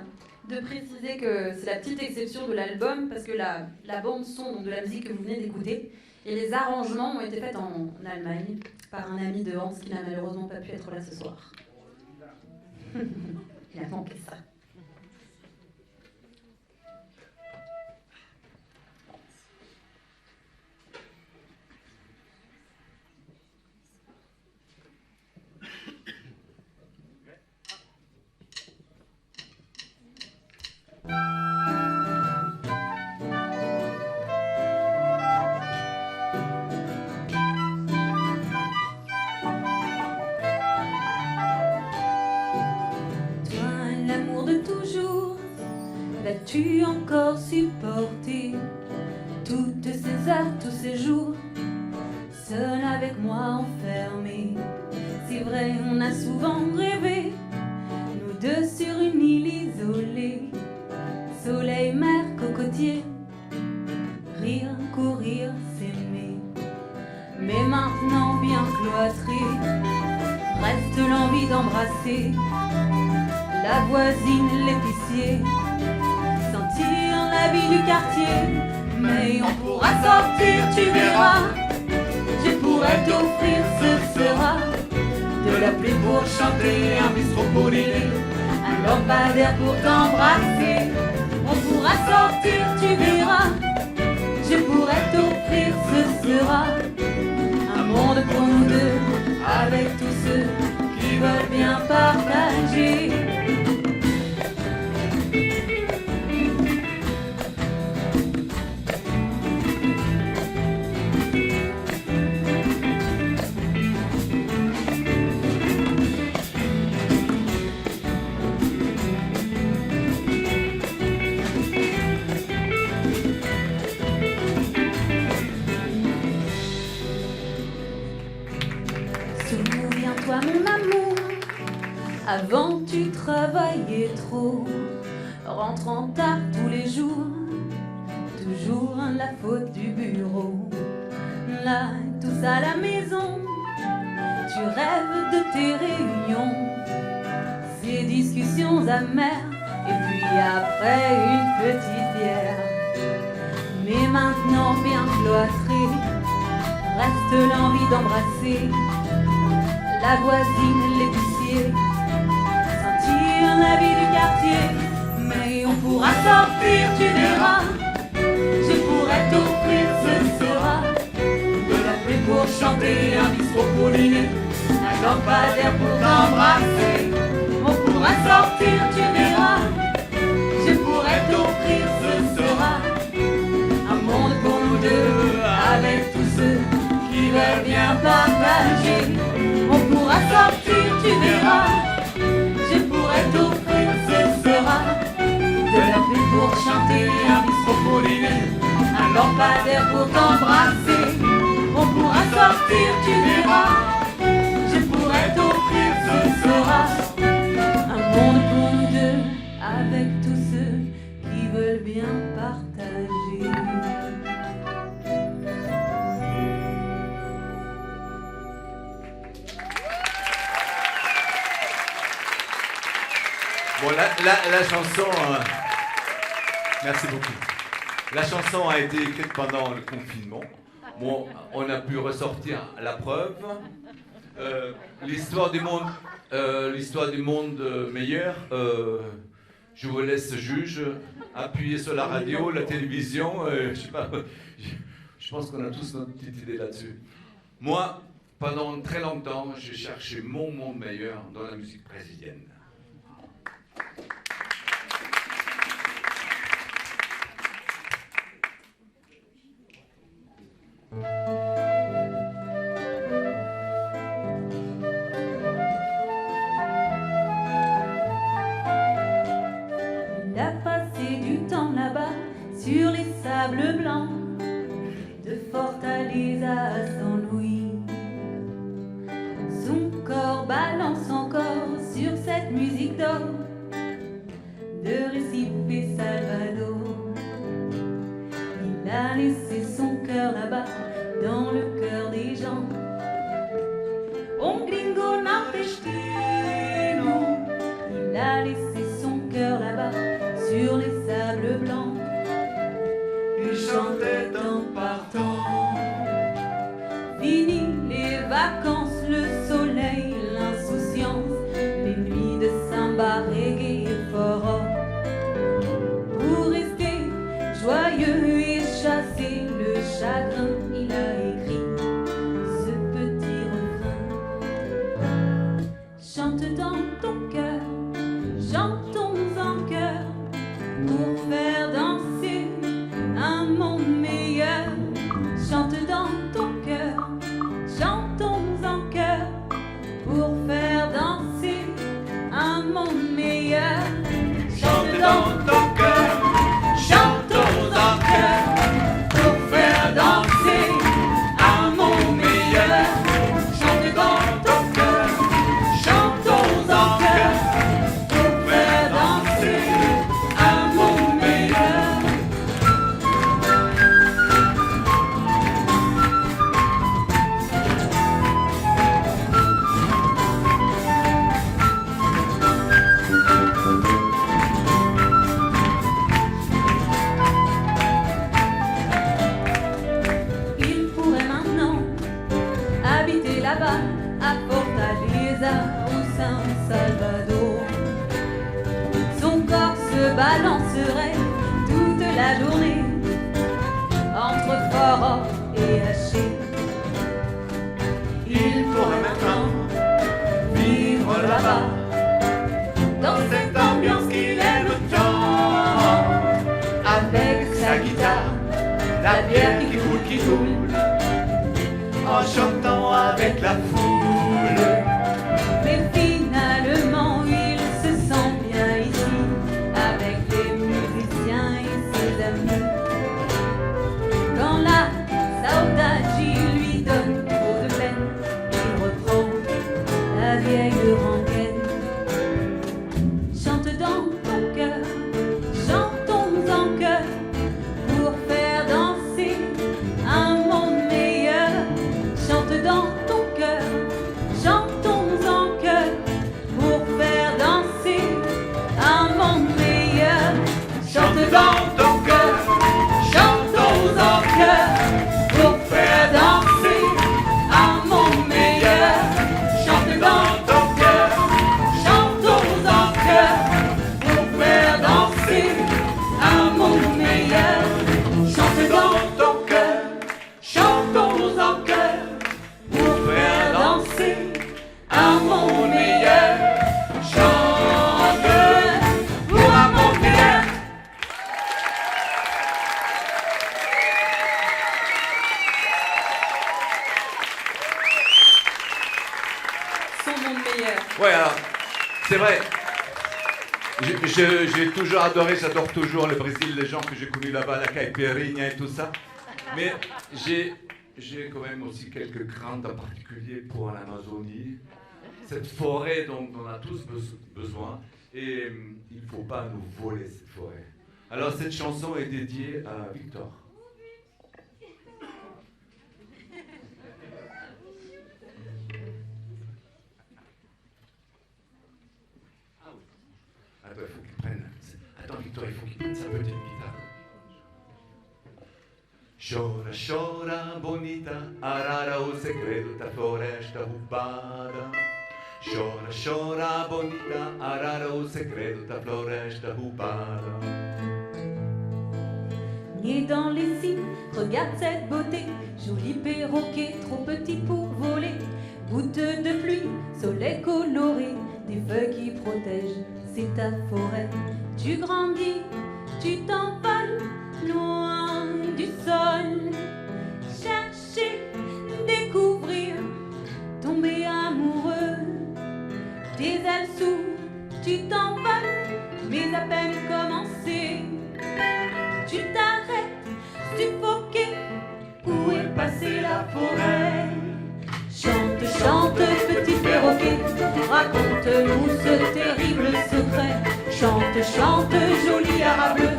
de préciser que c'est la petite exception de l'album parce que la bande son donc de la musique que vous venez d'écouter et les arrangements ont été faits en Allemagne par un ami de Hans qui n'a malheureusement pas pu être là ce soir. Il a manqué ça. vas-tu encore supporter toutes ces heures, tous ces jours, seul avec moi enfermé? C'est vrai, on a souvent rêvé, nous deux sur une île isolée, soleil, mer, cocotier, rire, courir, s'aimer. Mais maintenant bien cloîtré, reste l'envie d'embrasser la voisine, l'épicier, sentir la vie du quartier. Mais on pourra sortir, tu verras, je pourrais t'offrir, ce sera de la pluie pour chanter, un bistrot pour dîner, un lampadaire pour t'embrasser. On pourra sortir, tu verras, je pourrais t'offrir, ce sera un monde pour nous deux, avec tous ceux qui veulent bien partager. Souviens-toi mon amour, avant tu travaillais trop, rentrant tard tous les jours, toujours la faute du bureau. Là, tous à la maison, tu rêves de tes réunions, ces discussions amères, et puis après une petite bière. Mais maintenant bien cloîtré, reste l'envie d'embrasser la voisine, l'épicier, sentir la vie du quartier. Mais on pourra sortir, tu verras, je pourrais t'offrir, ce sera de la pluie pour chanter, un bistrot pour dîner, un lampadaire pour t'embrasser. On pourra sortir, tu verras, je pourrais t'offrir, ce sera un monde pour nous deux, avec tous ceux qui veulent bien partager. On pourra sortir, tu verras, je pourrais t'offrir, ce sera de la pluie pour chanter, un bistrot pour dîner, un lampadaire pour t'embrasser. On pourra sortir, tu verras, je pourrais t'offrir, ce sera un monde pour nous deux, avec tous ceux qui veulent bien partager. Bon, la chanson, merci beaucoup. La chanson a été écrite pendant le confinement. Bon, on a pu ressortir la preuve. L'histoire du monde meilleur. Je vous laisse juge. Appuyez sur la radio, la télévision. Je sais pas. Je pense qu'on a tous notre petite idée là-dessus. Moi, pendant très longtemps, j'ai cherché mon monde meilleur dans la musique brésilienne. Il a passé du temps là-bas sur les sables blancs de Fortaleza à San Luis. Son corps balance encore sur cette musique d'or de Recife et Salvador. Il a laissé son cœur là-bas dans le cœur des gens. Un gringo nordestino. Il a laissé son cœur là-bas sur les sables blancs. Il chantait en partant. Fini les vacances, le soleil, l'insouciance, les nuits de samba, reggae et foro. Pour rester joyeux et chasser le chagrin, il a écrit ce petit refrain. Chante dans ton cœur, chantons en cœur, pour faire danser un monde meilleur. Chante dans ton cœur, chantons en cœur, pour faire danser un monde meilleur. Chante dans ton cœur, balancerai toute la journée entre fort et haché. Il pourrait maintenant vivre là-bas, dans cette ambiance qu'il aime tant, avec sa guitare, la bière qui coule, en chantant avec la foule. Mais finalement, il se sent bien ici, avec les musiciens et ses amis. Quand la saudade lui donne trop de peine, il reprend la vieille rengaine. Chante dans ton cœur, chantons en chœur, pour faire danser un monde meilleur. Chante dans ton cœur, chantons en chœur, pour faire danser un monde meilleur. Chante dans ton cœur, chantons en cœur, pour faire danser un monde meilleur. Chante dans ton cœur, chantons en cœur, pour faire danser un monde meilleur. Chante dans ton cœur, chantons en cœur, pour faire danser un monde meilleur. Chante pour un monde meilleur. Son monde meilleur. Ouais, alors, c'est vrai. J'ai toujours adoré, j'adore toujours le Brésil, les gens que j'ai connus là-bas, la caipirinha et tout ça. Mais j'ai quand même aussi quelques craintes en particulier pour l'Amazonie. Cette forêt dont on a tous besoin. Et il ne faut pas nous voler cette forêt. Alors cette chanson est dédiée à Victor. Attends, il faut qu'il prenne. Attends, Victor, il faut qu'il prenne sa petite guitare. Chora, chora, bonita, arara o segredo da floresta roubada. Chora, chora, bonita, arara o segredo da floresta roubada. Né dans les cimes, regarde cette beauté, joli perroquet, trop petit pour voler. Goutte de pluie, soleil coloré, des feuilles qui protègent, c'est ta forêt. Tu grandis, tu t'envoles, loin du sol. Chercher, découvrir, tomber amoureux. Tes ailes s'ouvrent, tu t'envoles, mais à peine commencé. Tu t'arrêtes, suffoqué, où est passée la forêt? Chante, chante, petit perroquet, raconte-nous ce terrible secret. Chante, chante, joli arabe bleu,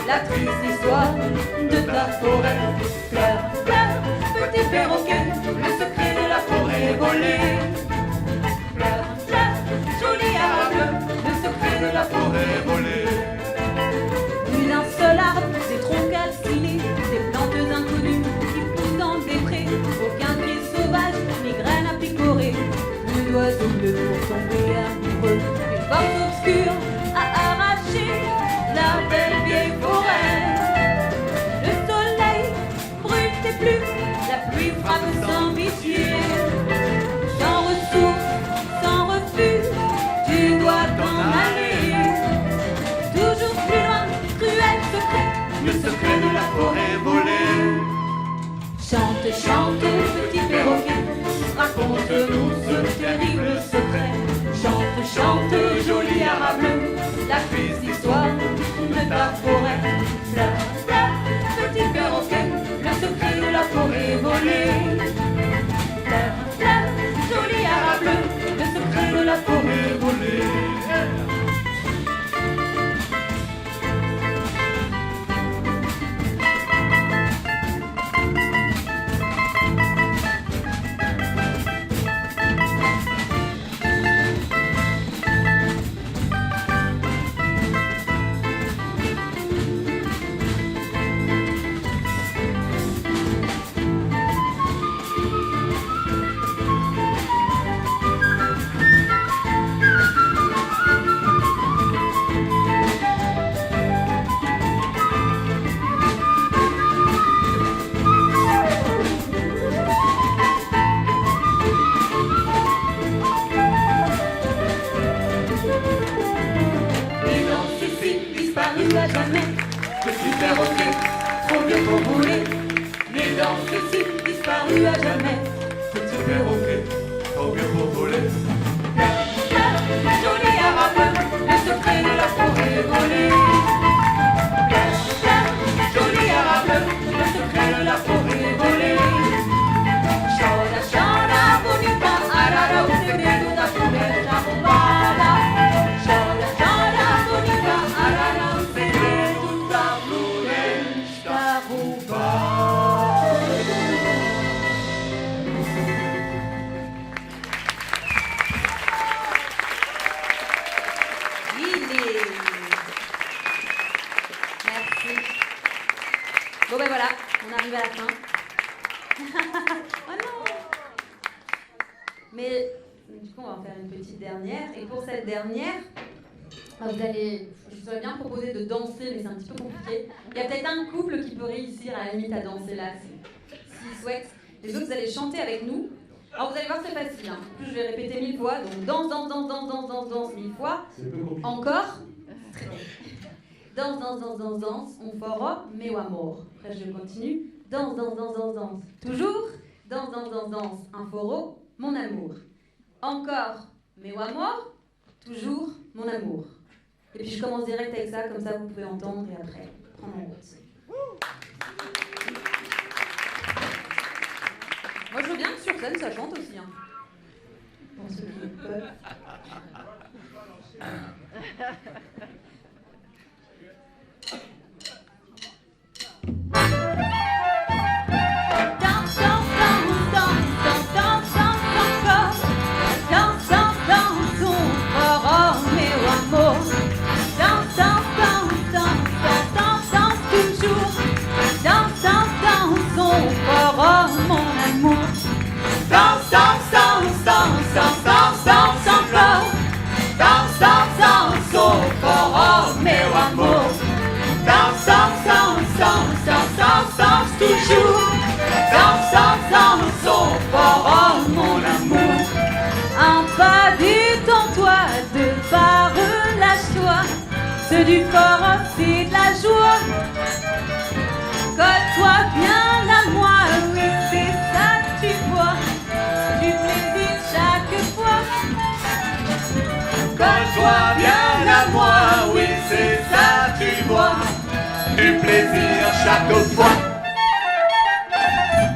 la triste histoire de ta forêt. Pleure, pleure, petit perroquet, le secret de la forêt volée. Pleure, pleure, joli arabe bleu, le secret de la forêt volée. Plus d'un seul arbre, des troncs calcinés, des plantes inconnues qui poussent dans des prés. Aucun pied sauvage, ni graine à picorer. Plus d'oiseaux bleus pour tomber amoureux. Une force obscure a arraché la belle vieille forêt. Le soleil brûle tes plumes, la pluie frappe sans pitié. Sans ressources, sans refuge, tu dois t'en aller. Toujours plus loin, cruel secret, Le secret de la forêt volée. chante, chante, petit perroquet, raconte-nous ce terrible secret. Chante, chante, joli arabe bleu, la triste histoire de ta forêt. Pleure, pleure, petit perroquet, le secret de la forêt volée. Pleure, pleure, joli arabe bleu, le secret de la forêt volée. à jamais. Petit perroquet, trop vieux pour voler, né dans ceci, disparu à jamais. Petit perroquet, trop vieux pour voler. Joli arabe, le secret de la forêt volée. Joli arabe, le secret de la forêt volée. Chora, chora, bonita, arara, o segredo da floresta roubada. Chora, chora, bonita, arara, o segredo da floresta roubada. Merci. Bon ben voilà, on arrive à la fin. Oh non. Mais du coup on va en faire une petite dernière. Et pour cette dernière, vous allez, je vous aurais bien proposé de danser, mais c'est un petit peu compliqué. Il y a peut-être un couple qui peut réussir à la limite à danser là, s'ils souhaitent. Les autres, vous allez chanter avec nous. Alors vous allez voir, c'est facile. Hein. En plus, je vais répéter 1000 fois. Donc danse, danse, danse, danse, danse, danse, danse 1000 fois. Encore. Très bien. Danse, danse, danse, danse, danse, un foro, meu amor. Après, je continue. Danse, danse, danse, danse, danse. Toujours. Danse, danse, danse, danse, un foro, mon amour. Encore, meu amor. Toujours, mon amour. Et puis, je commence direct avec ça, comme ça, vous pouvez entendre et après, prendre en route. Moi, je veux bien que sur scène, ça chante aussi. Hein. Pour ceux qui peuvent. Toujours, danse, danse, danse, au fort, mon amour. Un pas détends-toi, deux pas relâche-toi. C'est du fort, c'est de la joie. Colle-toi bien à moi, oui c'est ça tu vois. Du plaisir chaque fois. Colle-toi bien à moi, oui c'est ça tu vois. Du plaisir chaque fois.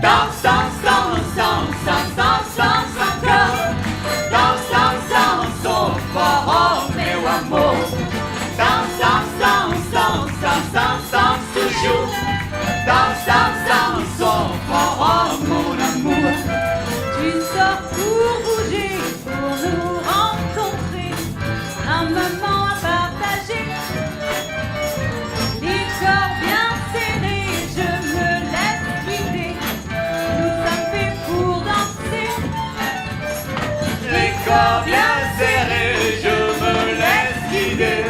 Danse, danse, danse, danse, danse, danse, danse encore. Danse, danse, danse, au fort, meu amor. Danse, danse, danse, danse, danse, danse, danse toujours. Danse, danse, danse, au fort, mon amour. Tu sors pour bouger, pour nous rencontrer. Un moment à partager. Les corps bien serrés, je me laisse guider. Les corps bien serrés, je me laisse guider.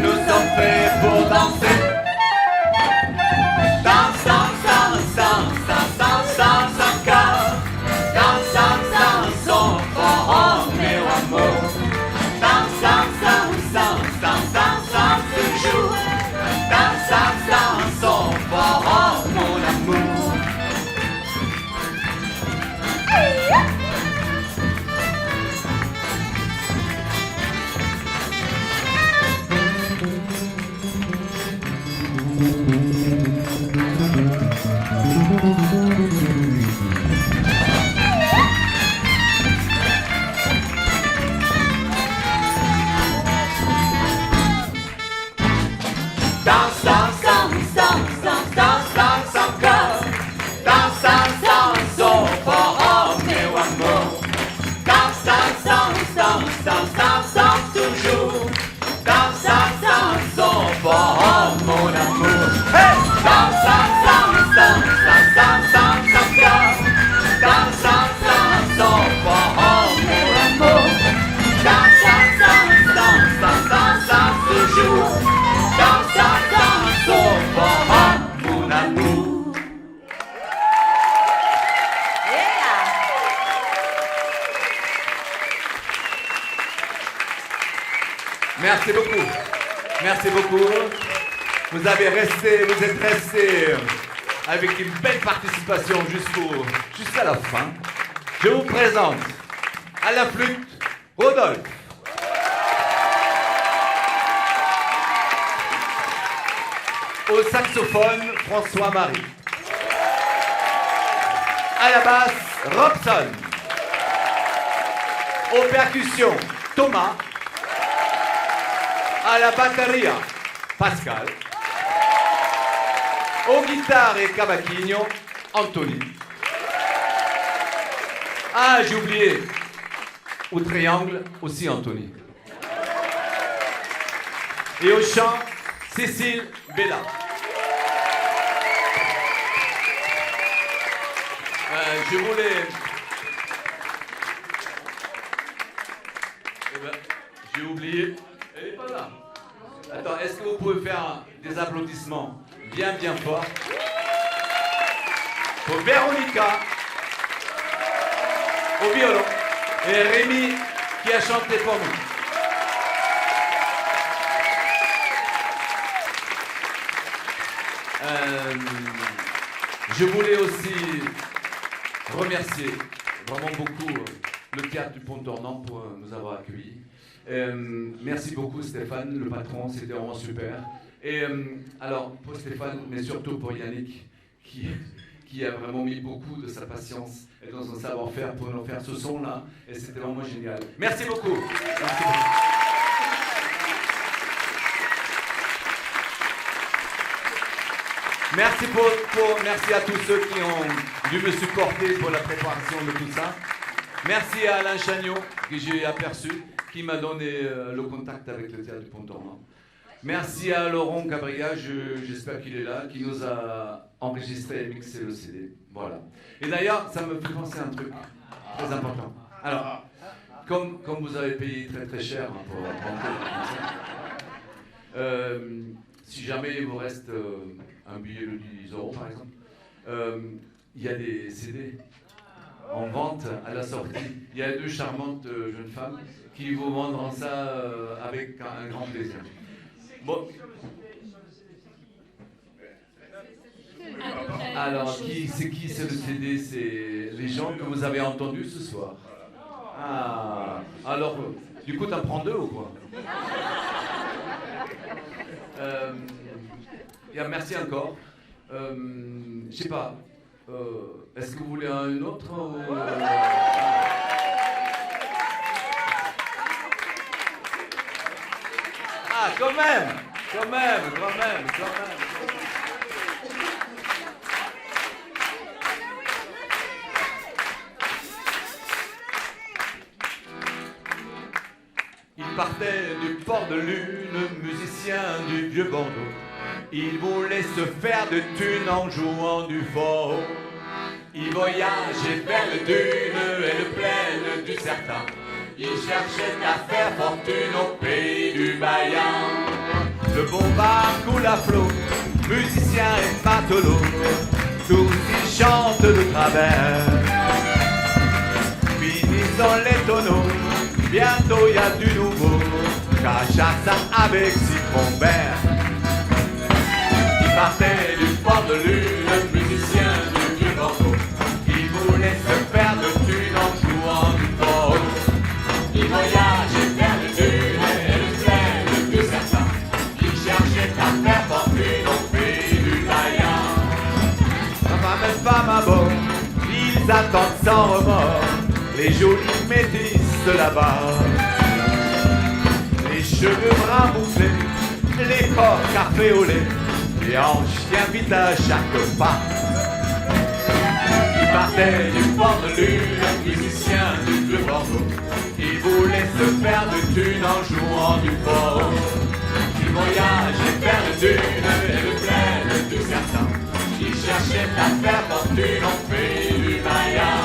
Nous sommes faits pour danser. Danse, danse, danse, danse, danse, danse, danse encore. Danse, danse, danse, au fort, meu amor. Danse, danse, danse, danse, danse, danse, danse toujours. Danse, danse, danse, au fort, mon amour. Danse, danse, danse, danse, danse, danse, danse encore. Danse, danse, danse, au fort, meu amor. Danse, danse, danse, danse, danse, danse, danse toujours. Danse, danse, danse, au fort, mon amour. Hey! Danse, danse, danse, danse, danse, danse, danse encore. Danse, danse, danse, au fort, meu amour. Danse, danse, danse, danse, danse, danse, danse toujours. Danse, danse, danse, au fort, mon amour. Merci beaucoup. Merci beaucoup. Vous êtes restés avec une belle participation jusqu'à la fin. Je vous présente à la flûte Rodolphe. Au saxophone, François-Marie. À la basse, Robson. Aux percussions, Thomas. À la batterie, Pascal. Aux guitares et cavaquinho, Anthony. Ah, j'ai oublié. Au triangle, aussi Anthony. Et au chant, Cécile Bella. Je voulais... j'ai oublié. Elle n'est pas là. Attends, est-ce que vous pouvez faire des applaudissements bien forts pour Véronica au violon et Rémi qui a chanté pour nous. Je voulais aussi remercier vraiment beaucoup le Théâtre du Pont Tournant pour nous avoir accueillis. Merci beaucoup Stéphane, le patron, c'était vraiment super. Et alors pour Stéphane, mais surtout pour Yannick, qui a vraiment mis beaucoup de sa patience et de son savoir-faire pour nous faire ce son-là. Et c'était vraiment génial. Merci beaucoup. Merci beaucoup. Merci à tous ceux qui ont dû me supporter pour la préparation de tout ça. Merci à Alain Chagnot, que j'ai aperçu, qui m'a donné le contact avec le Théâtre du Pont Tournant. Merci à Laurent Cabriga, j'espère qu'il est là, qui nous a enregistré et mixé le CD. Voilà. Et d'ailleurs, ça me fait penser à un truc très important. Alors, comme vous avez payé très cher pour rentrer dans le concert, si jamais il vous reste un billet de 10 € par exemple, il y a des CD en vente à la sortie. Il y a 2 charmantes jeunes femmes qui vous vendront ça avec un grand plaisir. Bon. Alors, c'est le CD? C'est les gens que vous avez entendus ce soir. Ah, alors, du coup, t'en prends 2 ou quoi? Merci encore. Je sais pas. Est-ce que vous voulez un autre ou... Ah, quand même. Il partait du port de Lune, musicien du vieux Bordeaux. Il voulait se faire de thunes en jouant du faux. Il voyageait vers les dunes et le plaines du Certain. Il cherchait à faire fortune au pays du Bayan. Le bon bar coule à flot, musicien et matelot, tous ils chantent de travers. Finissons les tonneaux, bientôt y a du nouveau. Cachaça avec citron vert. Il partait du port de Lune, musicien du vieux Bordeaux. Il voulait se faire de thunes en jouant du faux. Il voyageait vers les dunes et le plaines du Certain. Il cherchait à faire fortune au pays du Bayan. Femme à bord, ils attendent sans remords les jolies métisses là-bas. Les cheveux bruns bouclés, les corps caféolés, les hanches qui invitent à chaque pas. Il partait du port de Lune, musicien du vieux Bordeaux. Il voulait se faire de thunes en jouant du faux. Il voyageait vers les dunes et le plaines du Certain. Il cherchait à faire fortune au pays du Bayan.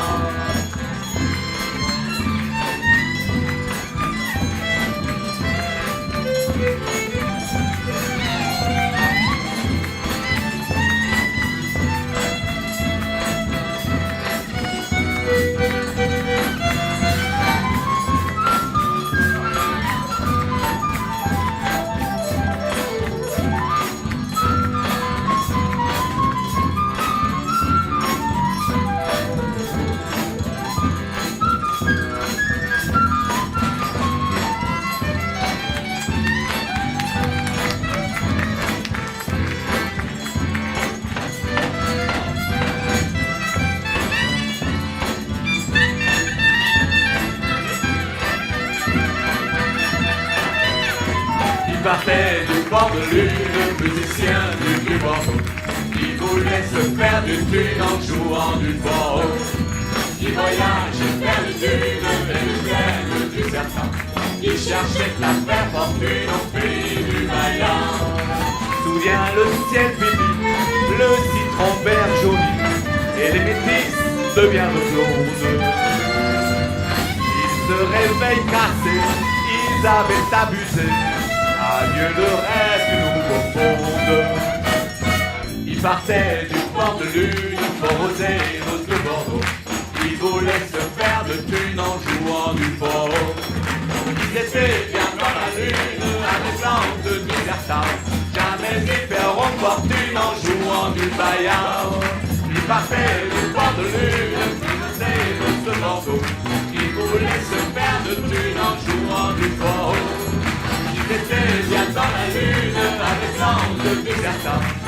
de lune, musicien du vieux Bordeaux, qui voulait se faire du thune en jouant du fort. Qui voyage et faire du thune, et du pleine du serpent, qui cherchait à faire fortune au pays du vaillant. Souviens le ciel pipi, le citron vert jauni, et les métis deviennent blondes. Ils se réveillent cassés, ils avaient abusé. Adieu le rêve du nouveau monde. Ils partaient du port de lune pour aux héros de Bordeaux. Ils voulaient se faire de thune en jouant du fort. Ils étaient bien dans la lune, à des plantes du certain. Jamais ils feront fortune en jouant du baillard. Ils partaient du port de lune pour aux héros de Bordeaux. Ils voulaient se faire de thune en jouant du fort. Ils étaient bien dans la lune, avec l'angle du certain.